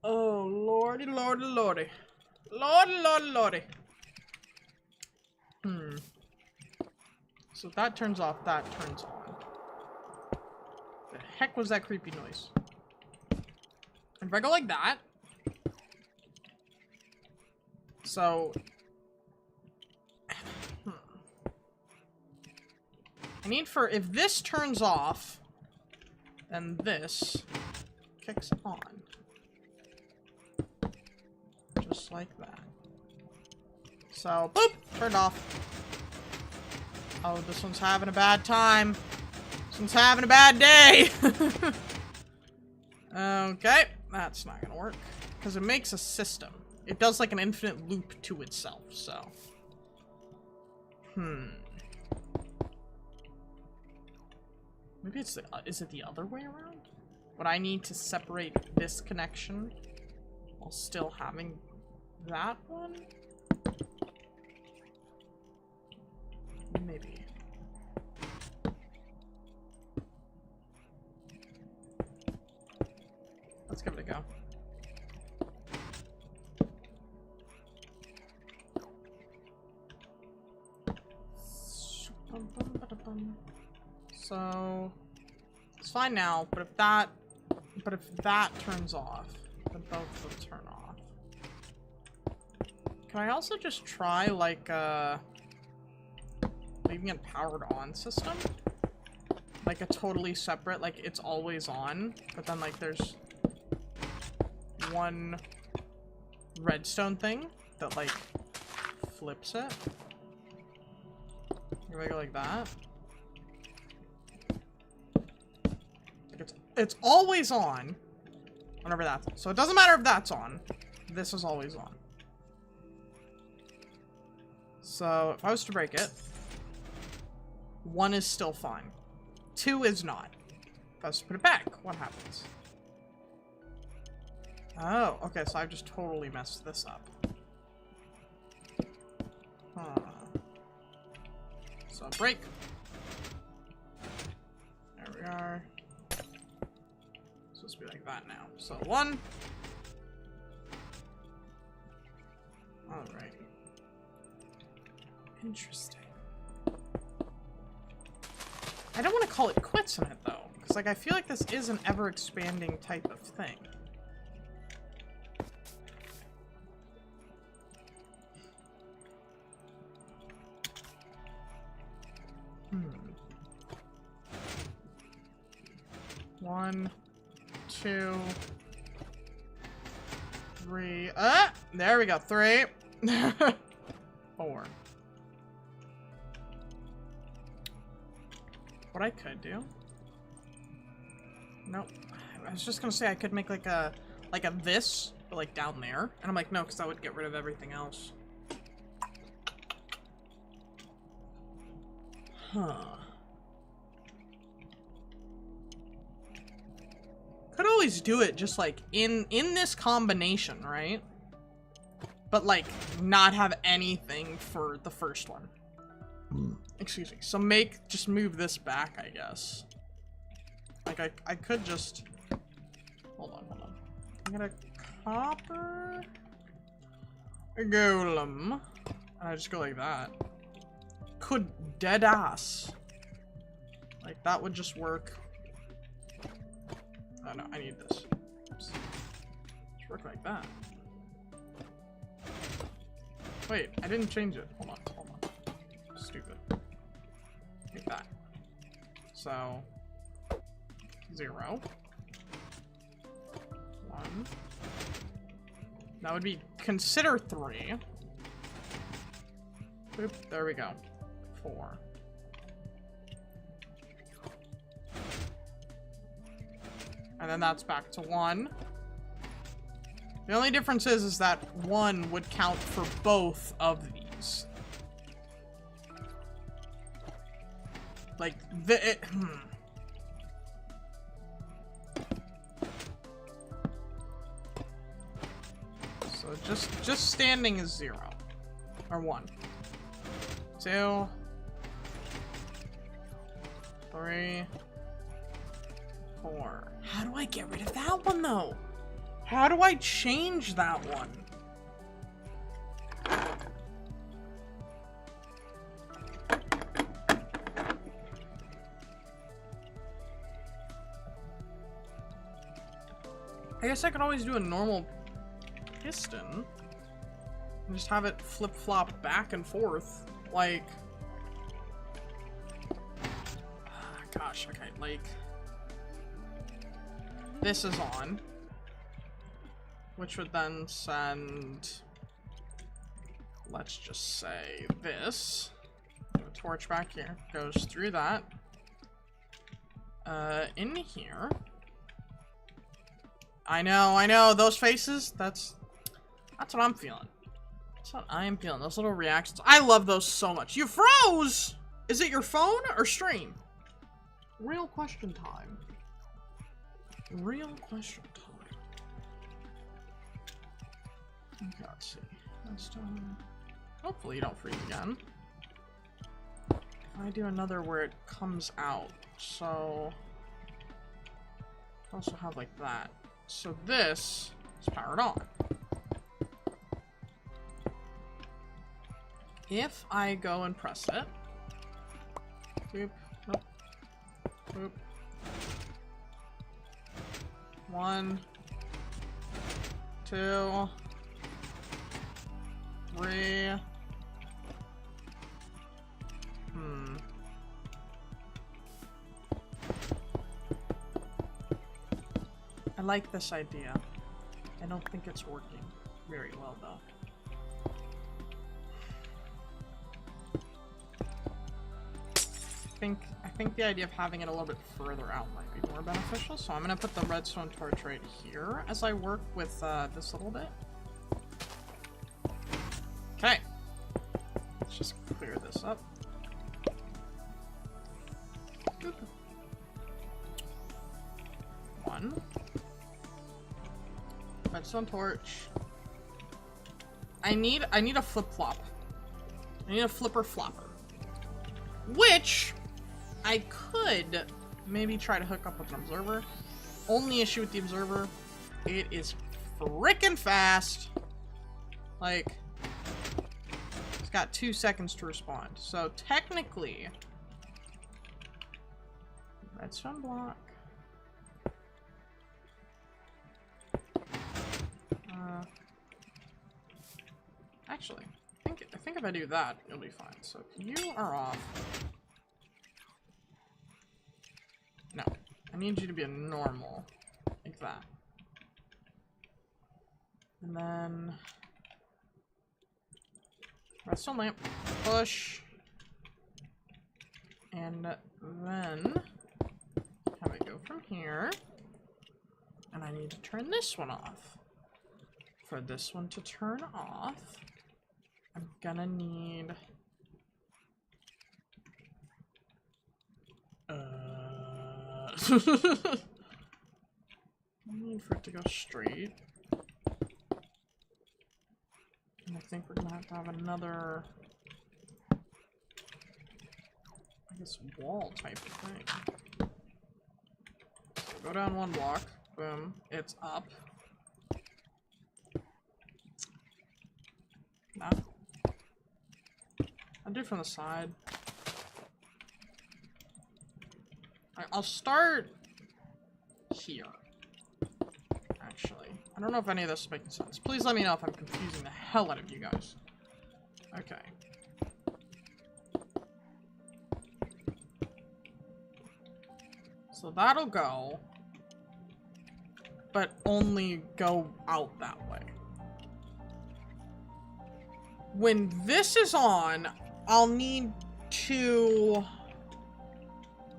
Oh, lordy, lordy, lordy. Lordy, lordy, lordy. So if that turns off, that turns on. The heck was that creepy noise? And if I go like that... So... I need for... If this turns off, then this kicks on. Just like that. So, boop! Turned off. Oh, this one's having a bad time. This one's having a bad day! Okay, that's not gonna work. Because it makes a system. It does like an infinite loop to itself, so... Maybe it's the, is it the other way around? Would I need to separate this connection while still having that one? Maybe. Let's give it a go. So it's fine now, but if that turns off, then both will turn off. Can I also just try like leaving it powered on system? Like a totally separate, like it's always on, but then like there's one redstone thing that like flips it. Here we go like that. Like it's always on whenever that's on. So it doesn't matter if that's on. This is always on. So if I was to break it, 1 is still fine. 2 is not. If I was to put it back, what happens? Oh, okay, so I've just totally messed this up. Huh. So break. There we are. It's supposed to be like that now. So 1. Alrighty. Interesting. I don't want to call it quits on it though, because like I feel like this is an ever-expanding type of thing. One, 2, 3. There we go. 3, 4. What I could do? Nope. I was just gonna say I could make like a this, but like down there, and I'm like no, because that would get rid of everything else. Huh. Could always do it just like in this combination, right? But like not have anything for the first one. Excuse me. So just move this back, I guess. Like I could just hold on. I'm gonna copper a golem. And I just go like that. Could dead ass. Like that would just work. Oh no, I need this. Oops. Just work like that. Wait, I didn't change it. Hold on. Stupid. Like that. So 0. 1. That would be consider 3. Boop, there we go. 4. And then that's back to 1. The only difference is that 1 would count for both of these. Like, So just standing is 0. Or 1. 2. 3. 4. How do I get rid of that one, though? How do I change that one? guess I could always do a normal piston. And just have it flip-flop back and forth. Like... Gosh, okay, like... This is on. Which would then send... Let's just say this. A torch back here. Goes through that. In here. I know, those faces, that's what I'm feeling. That's what I am feeling, those little reactions. I love those so much. You froze! Is it your phone or stream? Real question time. Real question time. Okay, let's see. Let's do... Hopefully you don't freeze again. I do another where it comes out, so... I also have like that. So this is powered on. If I go and press it, boop, nope, boop. 1, 2, 3. I like this idea. I don't think it's working very well though. I think the idea of having it a little bit further out might be more beneficial, so I'm gonna put the redstone torch right here as I work with this little bit. Okay. Let's just clear this up. Boop. 1. Redstone torch. I need a flip-flop. I need a flipper-flopper. Which I could maybe try to hook up with an observer. Only issue with the observer, it is frickin' fast. Like, it's got 2 seconds to respond. So technically, redstone block. Actually, I think if I do that, it'll be fine. So you are off. No, I need you to be a normal, like that. And then redstone lamp, push, and then have it go from here. And I need to turn this one off. For this one to turn off, I'm gonna need I need for it to go straight. And I think we're gonna have to have another, I guess, wall type of thing. So go down 1 block, boom, it's up. No. I'll do it from the side. I'll start here. Actually, I don't know if any of this is making sense. Please let me know if I'm confusing the hell out of you guys. Okay. So that'll go, but only go out that way. When this is on, I'll need to...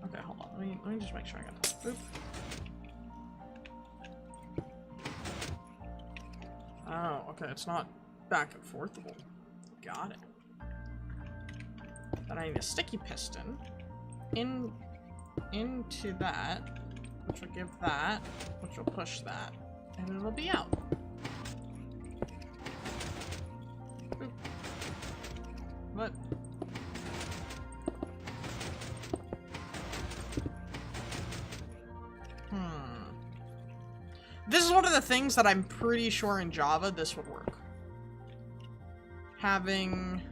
Okay, hold on. Let me just make sure I got that. Boop. Oh, okay. It's not back and forthable. Got it. Then I need a sticky piston into that, which will give that, which will push that, and it'll be out. Boop. What? This is one of the things that I'm pretty sure in Java this would work. Having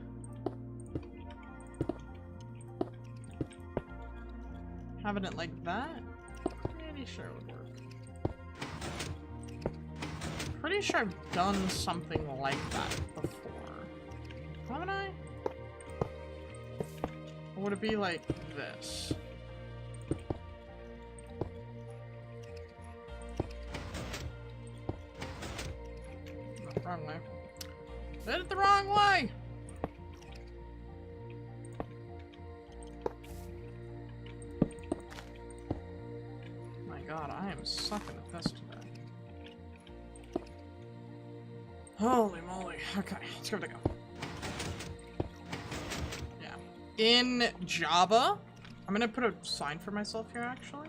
it like that, pretty sure it would work. pretty sure I've done something like that before. Haven't I? Or would it be like this? No, wrong way. Did it the wrong way! My god, I am sucking at this today. Holy moly. Okay, let's give it a go. Yeah. In Java, I'm gonna put a sign for myself here, actually.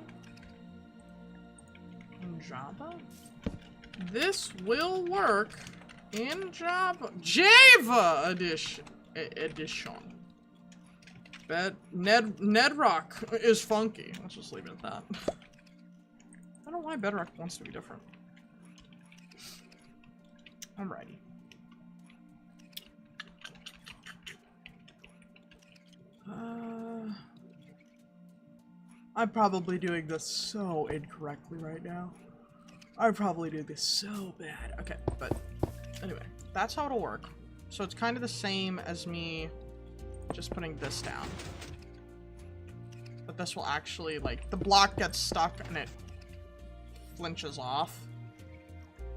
In Java? This will work in Java. Java edition. But Nedrock is funky. Let's just leave it at that. I don't know why Bedrock wants to be different. Alrighty. I'm probably doing this so incorrectly right now. I'm probably doing this so bad. Okay, but anyway, that's how it'll work. So it's kind of the same as me just putting this down. But this will actually, like, the block gets stuck and it flinches off.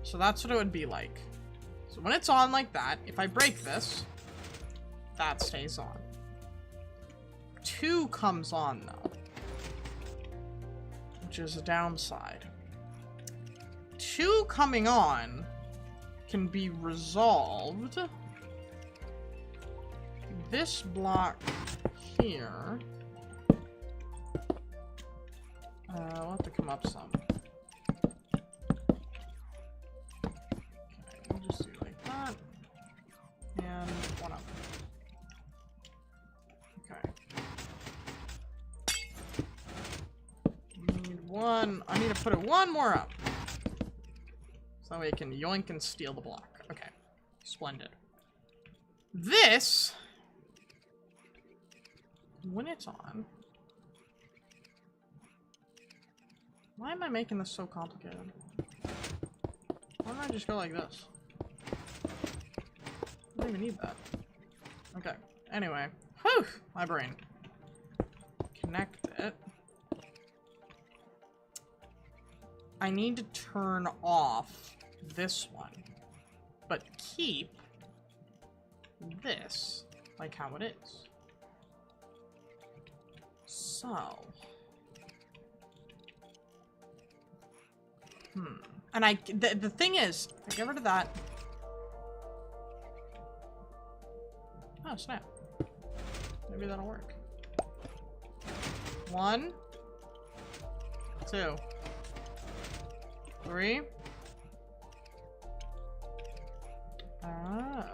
So that's what it would be like. So when it's on like that, if I break this, that stays on. 2 comes on though, which is a downside. 2 coming on can be resolved. This block here, we'll have to come up some. And 1 up. Okay. Need 1. I need to put it 1 more up. So that way it can yoink and steal the block. Okay. Splendid. This, when it's on. Why am I making this so complicated? Why don't I just go like this? I don't even need that. Okay. Anyway. Whew! My brain. Connect it. I need to turn off this one. But keep this like how it is. So. And the thing is, I get rid of that. Oh, snap. Maybe that'll work. 1, 2, 3. Oh.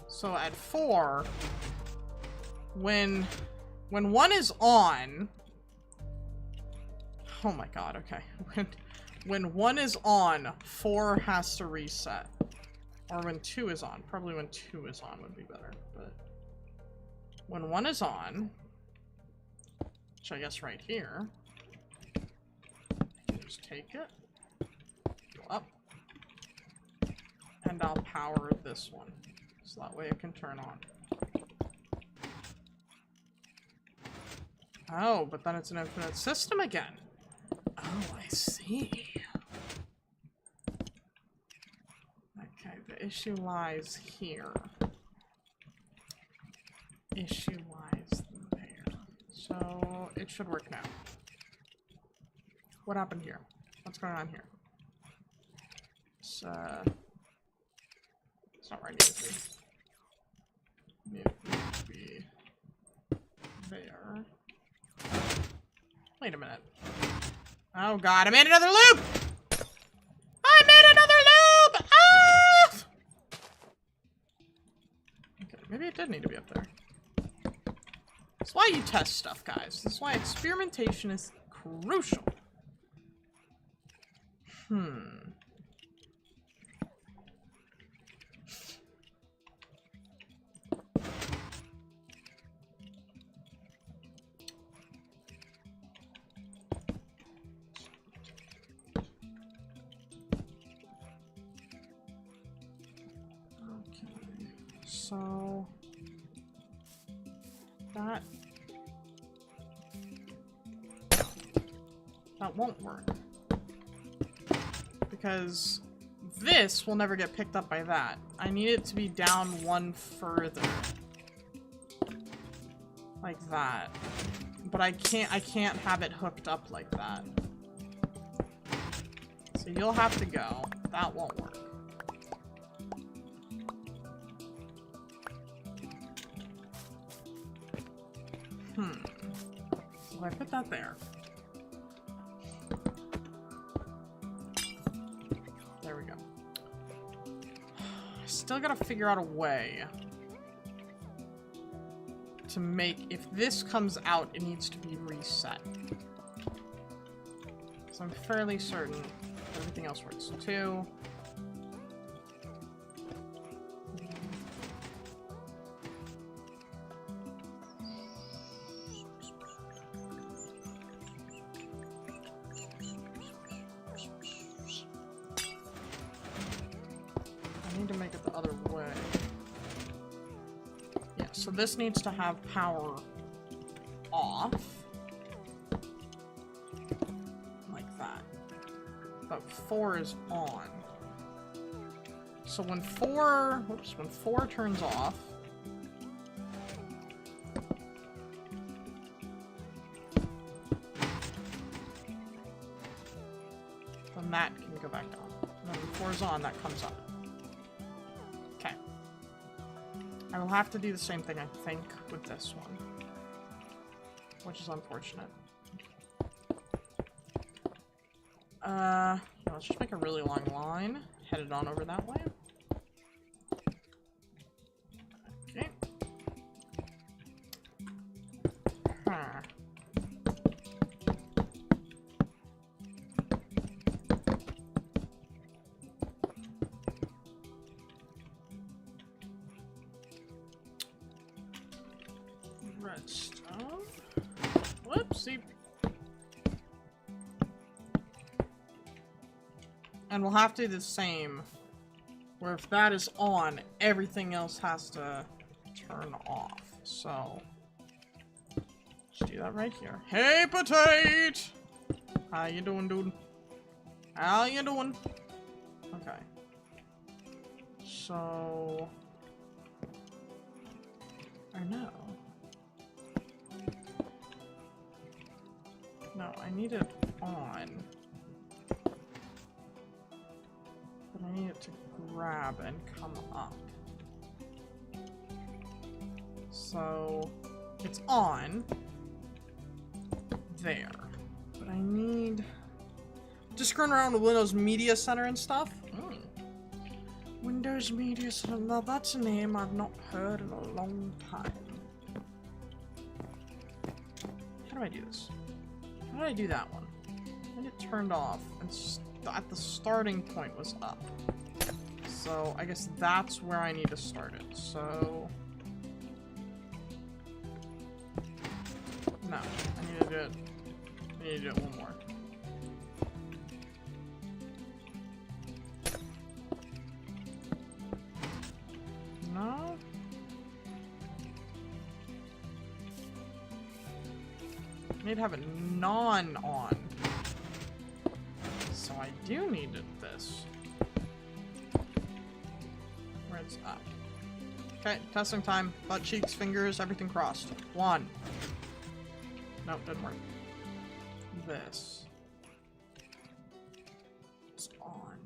So at 4, when 1 is on. Oh my god, okay. When 1 is on, 4 has to reset. Or when 2 is on. Probably when 2 is on would be better, but when 1 is on, which I guess right here, just take it, go up, and I'll power this one, so that way it can turn on. Oh, but then it's an infinite system again. Oh, I see. The issue lies here. Issue lies there. So it should work now. What happened here? What's going on here? It's not where I need it to be. It needs to be there. Wait a minute. Oh god, I made another loop! I made another loop! Ah! Okay, maybe it did need to be up there. That's why you test stuff, guys. That's why experimentation is crucial. So that won't work. Because this will never get picked up by that. I need it to be down one further. Like that. But I can't have it hooked up like that. So you'll have to go. That won't work. So I put that there. There we go. Still gotta figure out a way to make, if this comes out, it needs to be reset. So I'm fairly certain everything else works too. I need to make it the other way. Yeah, so this needs to have power off. Like that. But 4 is on. So when 4 turns off, then that can go back down. And then when 4 is on, that comes up. Okay. I will have to do the same thing, I think, with this one. Which is unfortunate. Let's just make a really long line. Head it on over that way. Okay. Huh. Redstone. Whoopsie. And we'll have to do the same, where if that is on, everything else has to turn off. So, let's do that right here. Hey, Potato! How you doing, dude? How you doing? Okay. So, or no. No, I need it on. But I need it to grab and come up. So, it's on. There. But I need... Just screwing around with Windows Media Center and stuff. Windows Media Center. Now that's a name I've not heard in a long time. How do I do this? How did I do that one? I need it turned off and at the starting point was up. So I guess that's where I need to start it. So no, I need to do it. I need to do it one more. No. I need to have it non-on. So I do need this. Where it's up. Okay, testing time. Butt cheeks, fingers, everything crossed. 1. Nope, didn't work. This. It's on.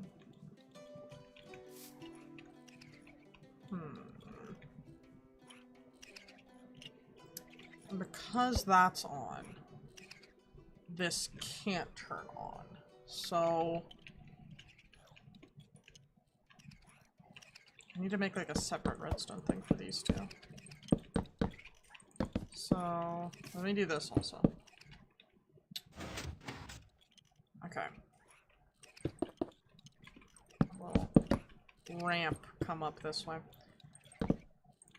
And because that's on, this can't turn on. So I need to make like a separate redstone thing for these two. So let me do this also. Okay. Little ramp come up this way.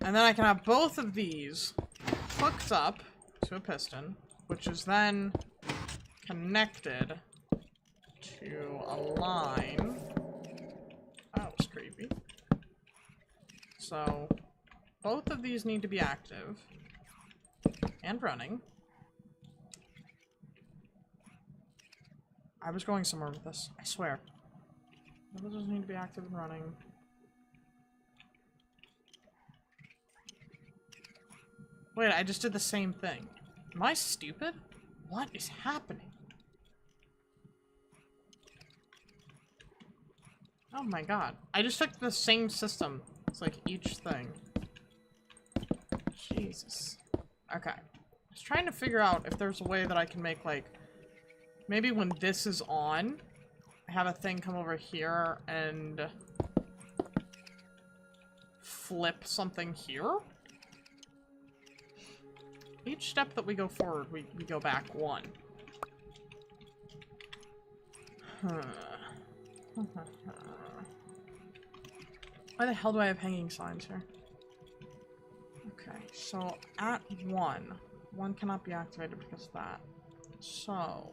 And then I can have both of these hooked up to a piston, which is then connected to a line. That was creepy. So both of these need to be active. And running. I was going somewhere with this, I swear. Both of those need to be active and running. Wait, I just did the same thing. Am I stupid? What is happening? Oh my god. I just took the same system. It's like each thing. Jesus. Okay. I was trying to figure out if there's a way that I can make, like, maybe when this is on, I have a thing come over here and flip something here. Each step that we go forward, we go back one. Why the hell do I have hanging signs here? Okay, so at one cannot be activated because of that. So...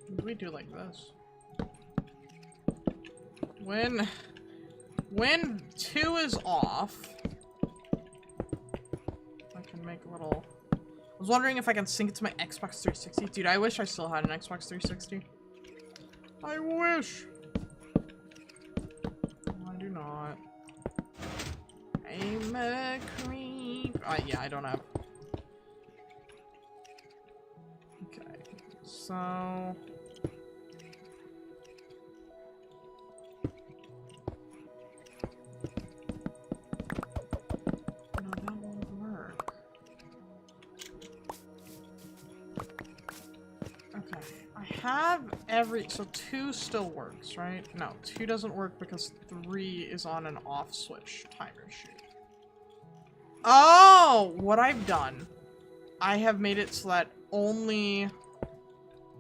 what do we do like this? When 2 is off, I can make a little... I was wondering if I can sync it to my Xbox 360. Dude, I wish I still had an Xbox 360. I wish! I do not. I'm a creep. Yeah, I don't have. Okay, so... have every... so 2 still works, right? No, 2 doesn't work because 3 is on an off switch timer shoot. Oh! What I've done, I have made it so that only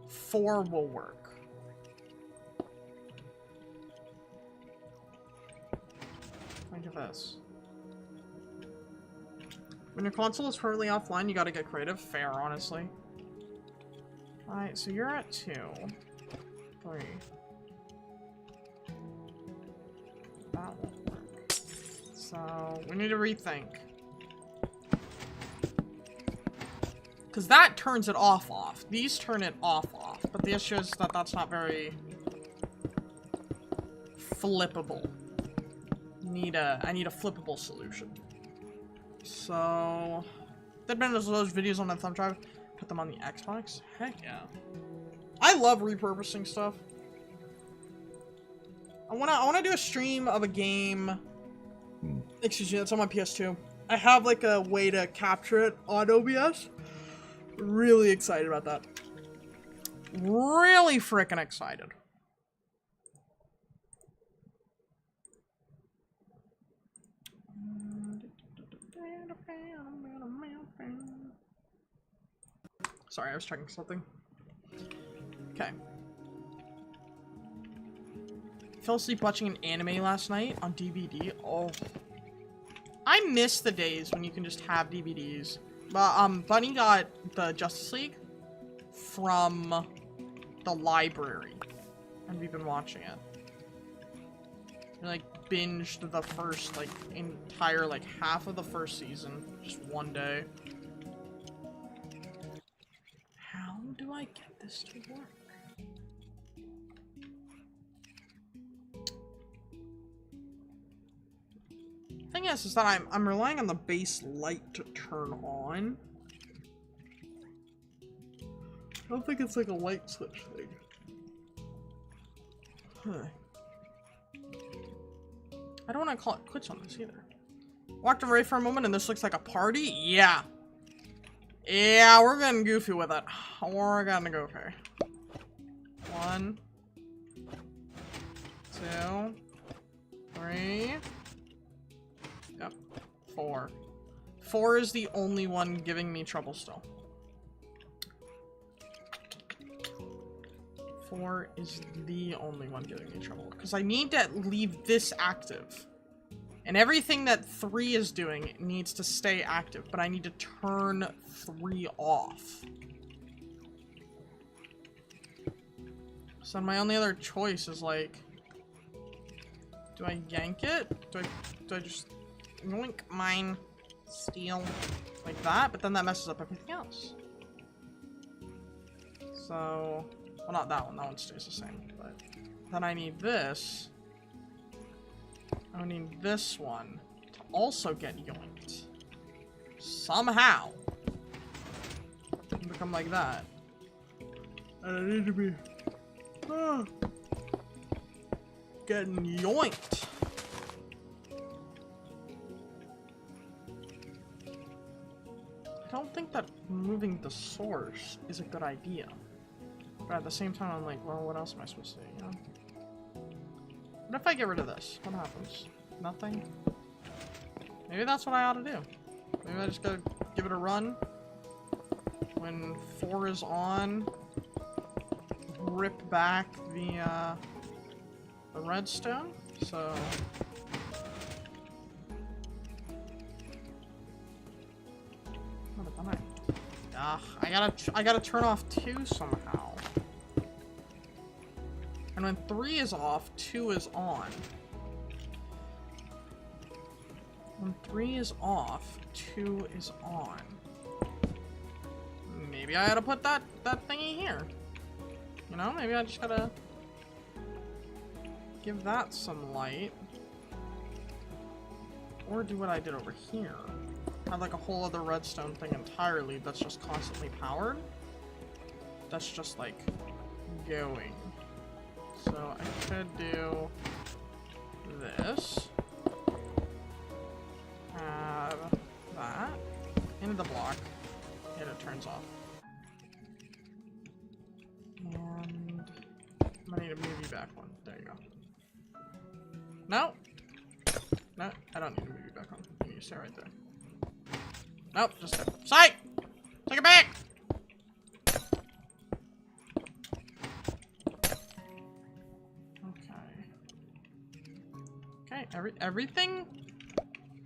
4 will work. Think of this. When your console is currently offline, you gotta get creative. Fair, honestly. Alright, so you're at 2. 3. That won't work. So, we need to rethink. Because that turns it off. These turn it off. But the issue is that that's not very flippable. I need a flippable solution. So, there've been those videos on the thumb drive. Put them on the Xbox? Heck yeah. I love repurposing stuff. I wanna do a stream of a game. Excuse me, that's on my PS2. I have like a way to capture it on OBS. Really excited about that. Really freaking excited. Sorry, I was checking something. Okay. Fell asleep watching an anime last night on DVD. Oh. I miss the days when you can just have DVDs. But, Bunny got the Justice League from the library. And we've been watching it. We, like, binged the first, like, entire, like, half of the first season. Just one day. How do I get this to work? Thing is that I'm relying on the base light to turn on. I don't think it's like a light switch thing. Huh. I don't want to call it quits on this either. Walked away for a moment and this looks like a party? Yeah. Yeah, we're getting goofy with it. We're gonna go okay. 1, 2, 3. Yep. 4. 4 is the only one giving me trouble still. 4 is the only one giving me trouble. Because I need to leave this active. And everything that 3 is doing needs to stay active. But I need to turn 3 off. So my only other choice is like, do I yank it? Do I just yoink, mine, steal, like that? But then that messes up everything else. So, well, not that one. That one stays the same. But then I need this. I need this one to also get yoinked. Somehow. Become like that. And I need to be getting yoinked. I don't think that moving the source is a good idea. But at the same time, I'm like, well, what else am I supposed to do, you know? What if I get rid of this? What happens? Nothing? Maybe that's what I ought to do. Maybe I just gotta give it a run. When 4 is on, rip back the redstone. So I gotta turn off 2 somehow. And when 3 is off, 2 is on. When 3 is off, 2 is on. Maybe I gotta put that thingy here. You know, maybe I just gotta give that some light. Or do what I did over here. Have like a whole other redstone thing entirely that's just constantly powered. That's just like going. So I could do this. Have that. Into the block. And it turns off. And I'm gonna need to move you back one. There you go. No! No, I don't need to move you back one. You need to stay right there. Nope, just sight! Take it back! Okay. Okay, everything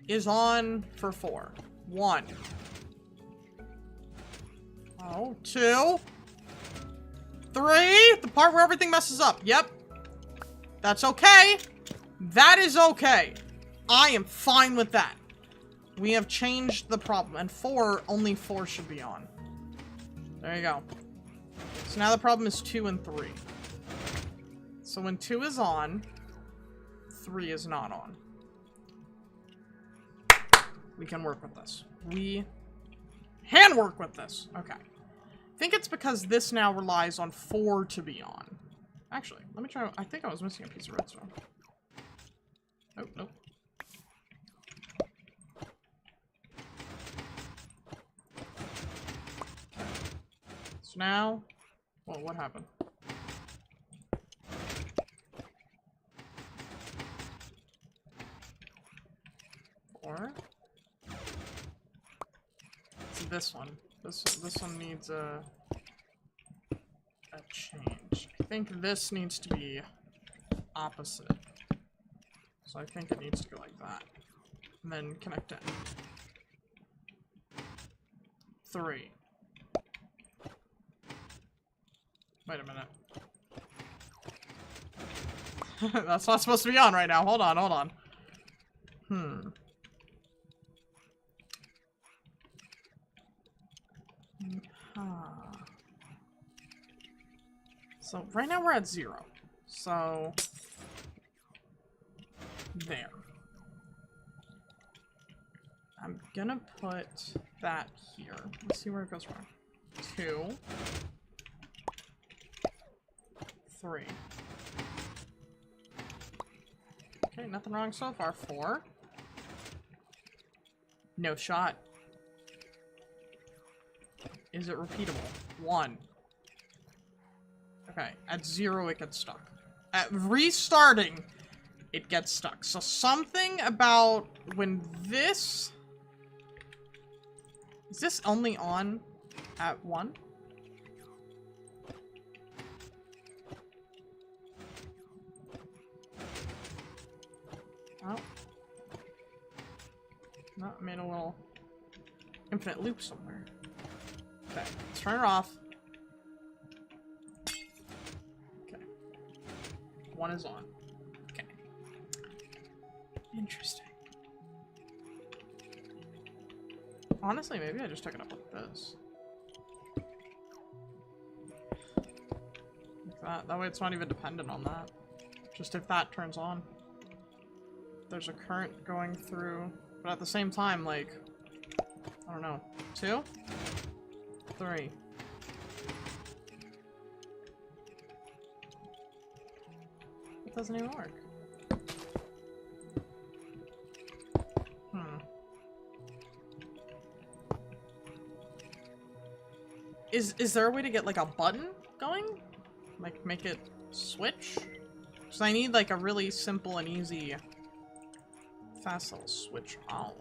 is on for 4. 1. Oh, 2. 3. The part where everything messes up. Yep. That's okay. That is okay. I am fine with that. We have changed the problem. And 4, only 4 should be on. There you go. So now the problem is 2 and 3. So when 2 is on, 3 is not on. We can work with this. We can work with this. Okay. I think it's because this now relies on 4 to be on. Actually, let me try. I think I was missing a piece of redstone. Nope, nope. So now, well, what happened? Or it's this one. This one needs a change. I think this needs to be opposite. So I think it needs to go like that. And then connect it. 3. Wait a minute. That's not supposed to be on right now. Hold on, hold on. So right now we're at 0. So there. I'm gonna put that here. Let's see where it goes wrong. 2. 3. Okay, nothing wrong so far. 4. No shot. Is it repeatable? 1. Okay, at 0 it gets stuck. At restarting, it gets stuck. So something about when this... Is this only on at 1? Oh. No, I made a little infinite loop somewhere. Okay, let's turn it off. Okay. 1 is on. Okay. Interesting. Honestly, maybe I just took it up like this. Like that. That way it's not even dependent on that. Just if that turns on. There's a current going through. But at the same time, like... I don't know. 2? 3. It doesn't even work. Is there a way to get, like, a button going? Like, make it switch? Because I need, like, a really simple and easy fast little switch on.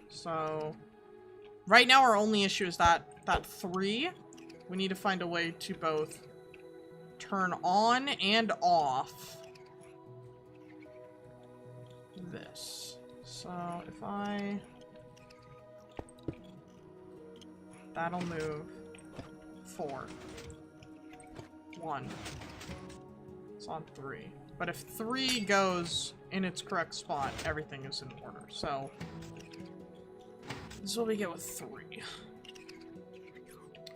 So... Right now our only issue is that 3. We need to find a way to both turn on and off this. So if I... That'll move 4. 1. It's on 3. But if 3 goes in its correct spot, everything is in order. So this is what we get with 3. Or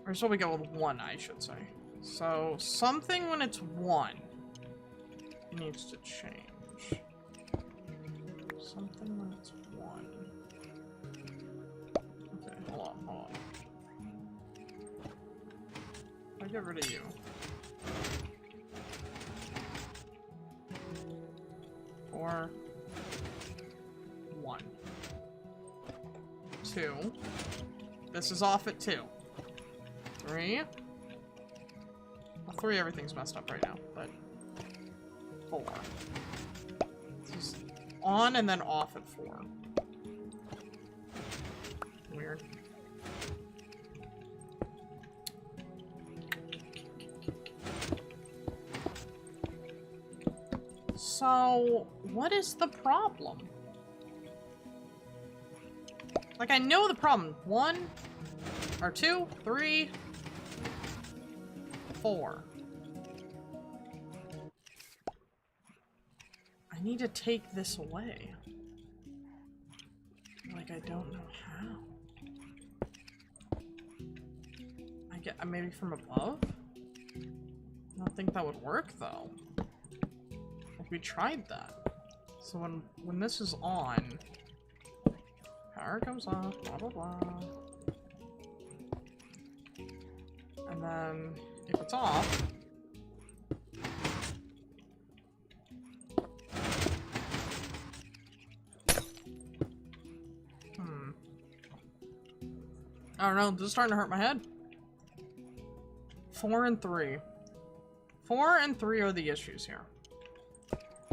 this is what we get with 1, I should say. So something when it's 1 needs to change. Something when it's 1. Okay, hold on. I'll get rid of you. 4. 1. 2. This is off at 2. 3. Well, 3, everything's messed up right now, but 4. This is on and then off at 4. Weird. So, what is the problem? Like, I know the problem. 1, or 2, 3, 4. I need to take this away. Like, I don't know how. I get, maybe from above? I don't think that would work, though. Like, we tried that. So when this is on, power comes off, blah blah blah. And then, if it's off... I don't know, this is starting to hurt my head. 4 and 3. 4 and 3 are the issues here. I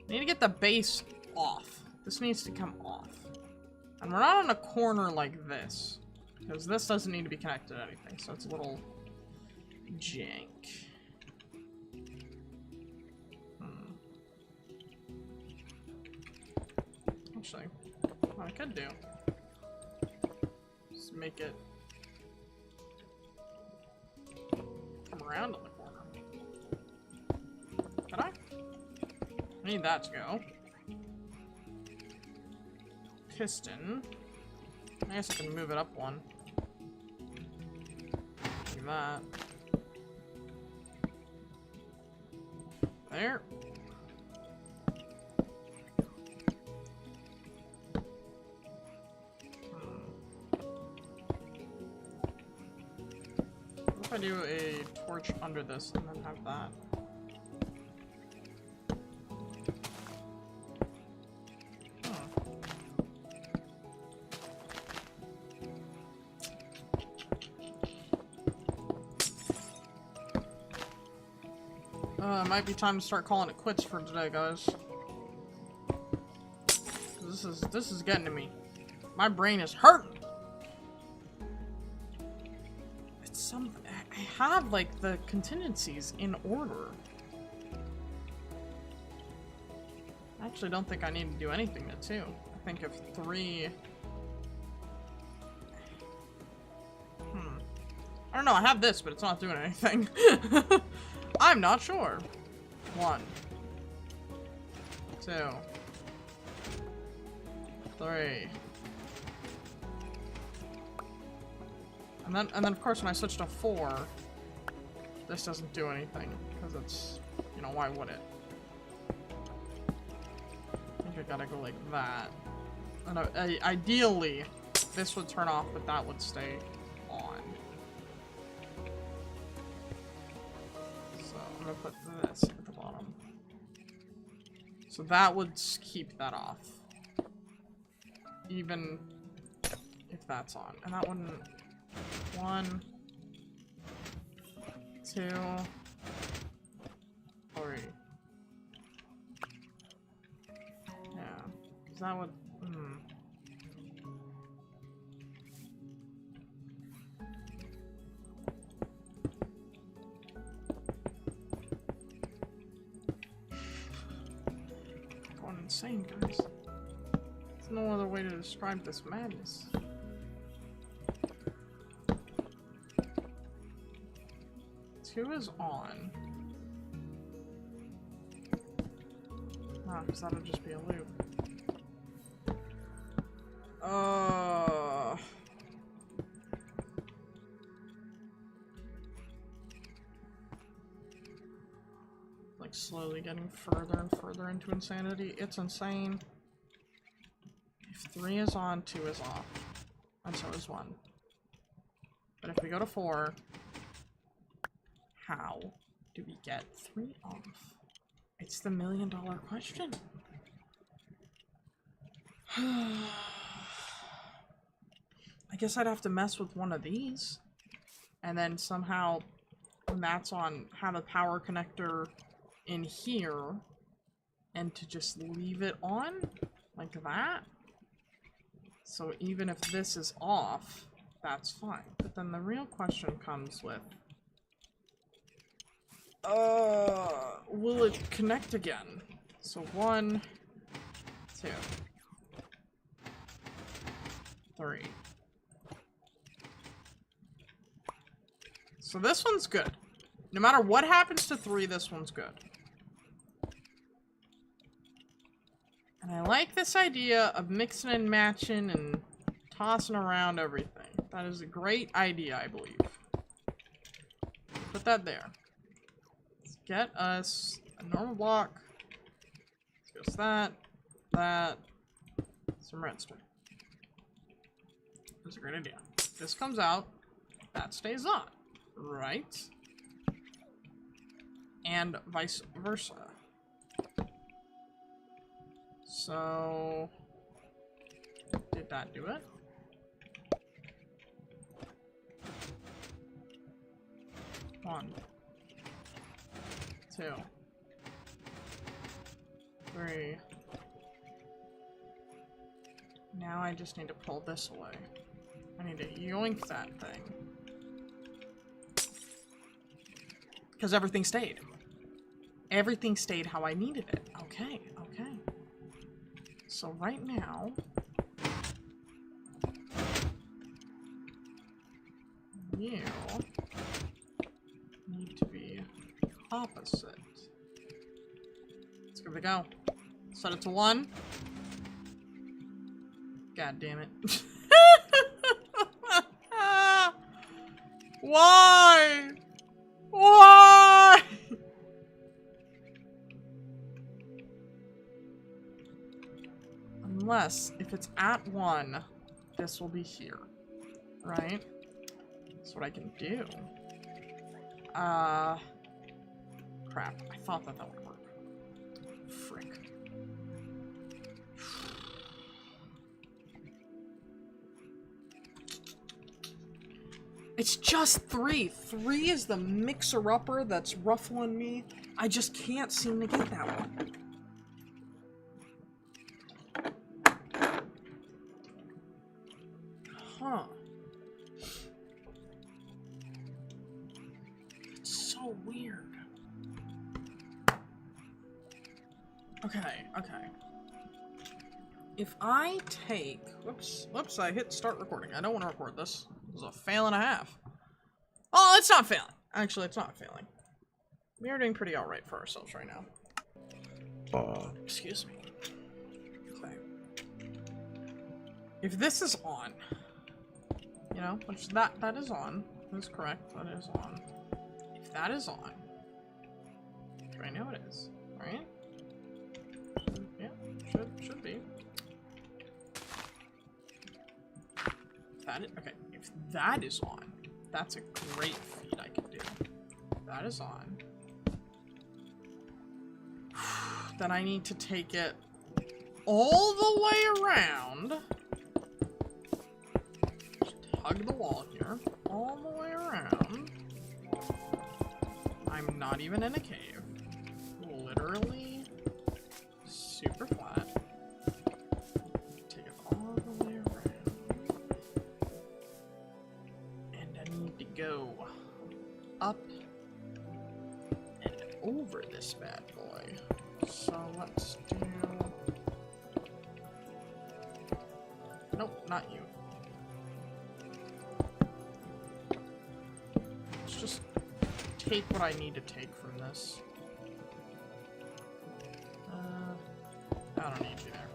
need to get the base off. This needs to come off. And we're not on a corner like this. Because this doesn't need to be connected to anything, so it's a little jank. Actually, what I could do is make it come around on the corner. Could I? I need that to go. Piston. I guess I can move it up 1. Do that. There. What if I do a torch under this and then have that? It might be time to start calling it quits for today, guys. This is getting to me. My brain is hurting. It's something. I have like the contingencies in order. I actually don't think I need to do anything to 2. I think if 3. I don't know. I have this, but it's not doing anything. I'm not sure. 1, 2, 3. And then of course when I switch to 4, this doesn't do anything because it's, you know, why would it? I think I gotta go like that. And ideally, this would turn off, but that would stay on. So I'm gonna put this at the bottom. So that would keep that off. Even if that's on. And that wouldn't... 1, 2, 3. Yeah. Because that would... Going insane, guys. There's no other way to describe this madness. Two is on. Nah, because that'll just be a loop. Like slowly getting further and further into insanity. It's insane. If 3 is on, 2 is off. And so is 1. But if we go to 4, how do we get 3 off? It's the $1,000,000 question. I guess I'd have to mess with one of these. And then somehow, when that's on, have a power connector in here. And to just leave it on, like that. So even if this is off, that's fine. But then the real question comes with, will it connect again? So 1, 2, 3. So this one's good. No matter what happens to 3, this one's good. And I like this idea of mixing and matching and tossing around everything. That is a great idea, I believe. Put that there. Let's get us a normal block. Let's go that, that, some redstone. That's a great idea. This comes out, that stays on, right? And vice versa. So, did that do it? One, 2, 3. Now I just need to pull this away. I need to yoink that thing. Because everything stayed. Everything stayed how I needed it. Okay, okay. So right now, you need to be opposite. Let's give it a go. Set it to 1. God damn it. Why? Why? Unless, if it's at 1, this will be here, right? That's what I can do. Crap. I thought that would work. Frick. It's just 3. 3 is the mixer-upper that's ruffling me. I just can't seem to get that one. Huh. It's so weird. Okay, okay. If I take... Whoops, I hit start recording. I don't want to record this. This is a fail and a half. Oh, it's not failing. Actually, it's not failing. We are doing pretty alright for ourselves right now. Excuse me. Okay. If this is on, you know, which that is on. That's correct. That is on. If that is on, which right now it is, right? Yeah, should be. Okay, if that is on, that's a great feat I can do. If that is on. Then I need to take it all the way around. Just hug the wall here. All the way around. I'm not even in a cave. Literally super flat. Take it all the way around. And I need to go up and over this bad boy. So let's do... Nope, not you. Let's just take what I need to take from this. I don't need you there.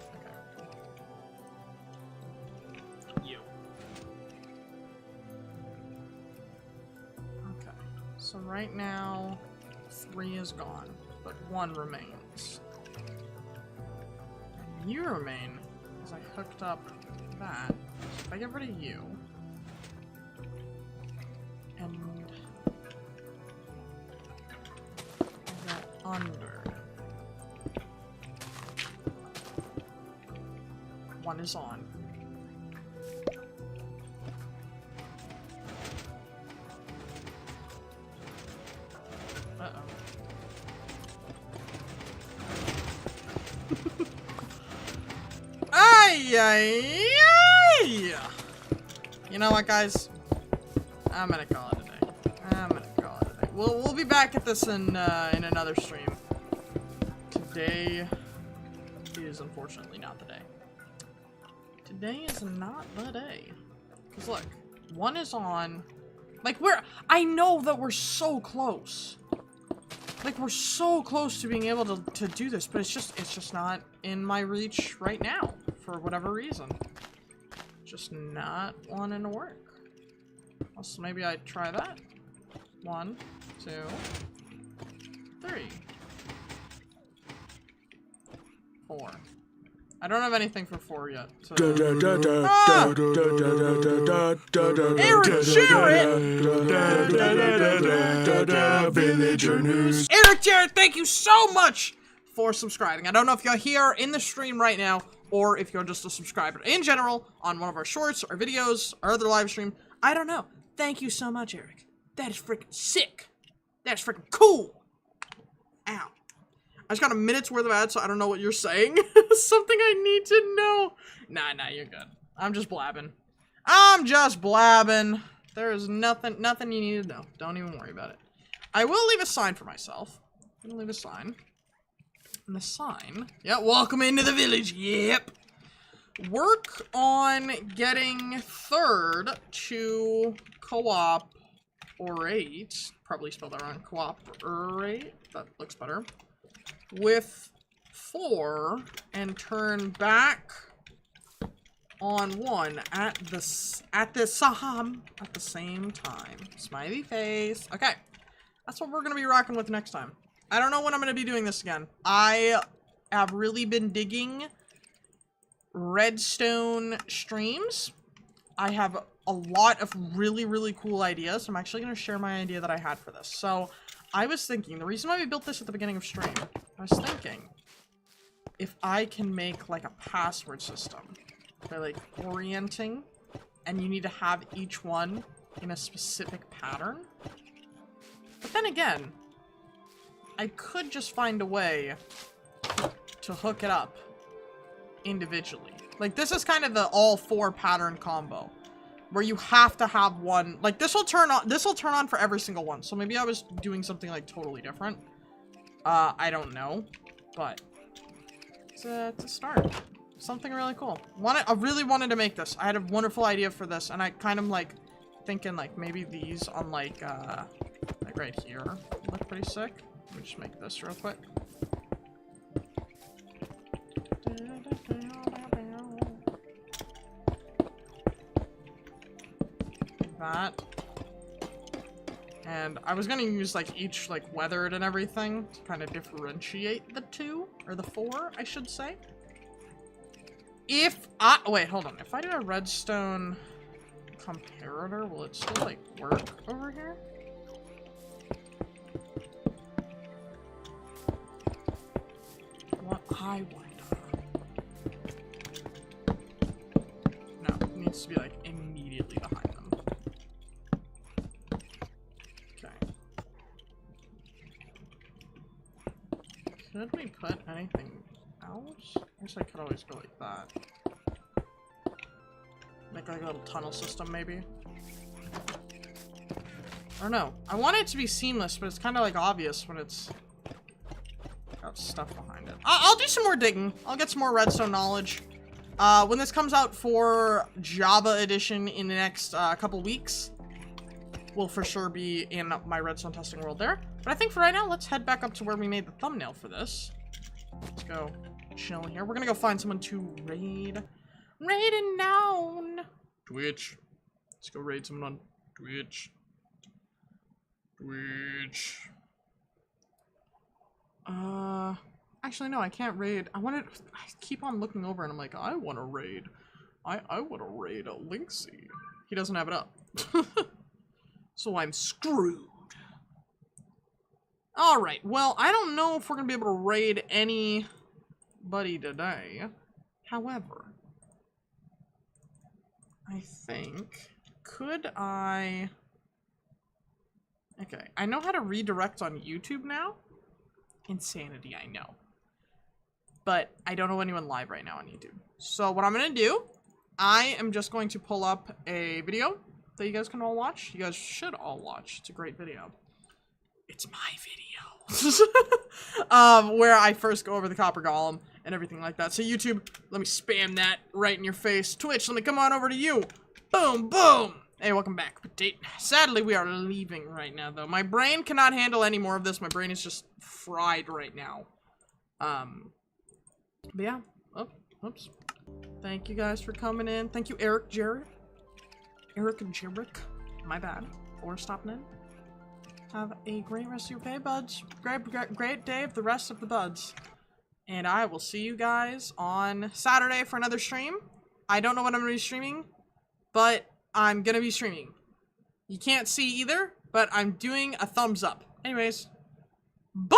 Okay. You. Okay. So right now, 3 is gone, but 1 remains. And you remain, because I hooked up that. So if I get rid of you, and I got under. 1 is on. Uh-oh. Ay, ay, ay! You know what, guys? I'm gonna call it a day. We'll be back at this in another stream. Today is unfortunately not the day. Today is not the day. Cause look, 1 is on. Like I know that we're so close. Like we're so close to being able to do this, but it's just not in my reach right now for whatever reason. Just not wanting to work. Also, maybe I try that. 1, 2, 3, 4. I don't have anything for 4 yet. So. Eric Jarrett! Villager News. Eric Jarrett, thank you so much for subscribing. I don't know if you're here in the stream right now, or if you're just a subscriber in general on one of our shorts, or videos, or other live stream. I don't know. Thank you so much, Eric. That is freaking sick. That is freaking cool. Ow. I just got a minute's worth of ads, so I don't know what you're saying. Something I need to know. Nah, you're good. I'm just blabbing. There is nothing you need to know. Don't even worry about it. I will leave a sign for myself. I'm gonna leave a sign. And the sign, yeah, welcome into the village, yep. Work on getting 3rd to cooperate, probably spelled that wrong, cooperate, that looks better, with 4 and turn back on 1 at the same time. Smiley face. Okay, that's what we're gonna be rocking with next time. I don't know when I'm gonna be doing this again. I have really been digging Redstone streams. I have a lot of really cool ideas. I'm actually gonna share my idea that I had for this. So I was thinking, the reason why we built this at the beginning of stream, I was thinking if I can make like a password system by like orienting, and you need to have each one in a specific pattern. But then again, I could just find a way to hook it up individually. Like this is kind of the all 4 pattern combo where you have to have one. Like this will turn on for every single one. So maybe I was doing something like totally different. I don't know, but it's a start. Something really cool. I really wanted to make this. I had a wonderful idea for this, and I kind of like thinking like maybe these on like right here look pretty sick. Let me just make this real quick. That. And I was gonna use like each like weathered and everything to kind of differentiate the two, or the four, I should say. If I, wait, hold on. If I do a redstone comparator, will it still like work over here? What I wonder. No, it needs to be like immediately behind them. Okay. Could we put anything else? I guess I could always go like that. Make like a little tunnel system, maybe. Or no, I want it to be seamless, but it's kind of like obvious when it's got stuff behind it. I'll do some more digging. I'll get some more redstone knowledge. When this comes out for Java edition in the next couple weeks, we'll for sure be in my redstone testing world there. But I think for right now, let's head back up to where we made the thumbnail for this. Let's go chill here. We're gonna go find someone to raid. Raiding down. Twitch. Let's go raid someone on Twitch. Twitch. Actually, no, I can't raid. I keep on looking over and I'm like, I want to raid. I want to raid a Linksy. He doesn't have it up. So I'm screwed. Alright, well, I don't know if we're going to be able to raid anybody today. However, I think, could I... Okay, I know how to redirect on YouTube now. Insanity, I know. But I don't know anyone live right now on YouTube. So what I'm going to do, I am just going to pull up a video that you guys can all watch. You guys should all watch. It's a great video. It's my video. Where I first go over the copper golem and everything like that. So YouTube, let me spam that right in your face. Twitch, let me come on over to you. Boom, boom. Hey, welcome back. Sadly, we are leaving right now, though. My brain cannot handle any more of this. My brain is just fried right now. But yeah. Oh, oops. Thank you guys for coming in. Thank you, Eric Jarrett. Eric and Jarrett. My bad. For stopping in. Have a great rest of your day, buds. Great day of the rest of the buds. And I will see you guys on Saturday for another stream. I don't know what I'm going to be streaming, but I'm going to be streaming. You can't see either, but I'm doing a thumbs up. Anyways, bye!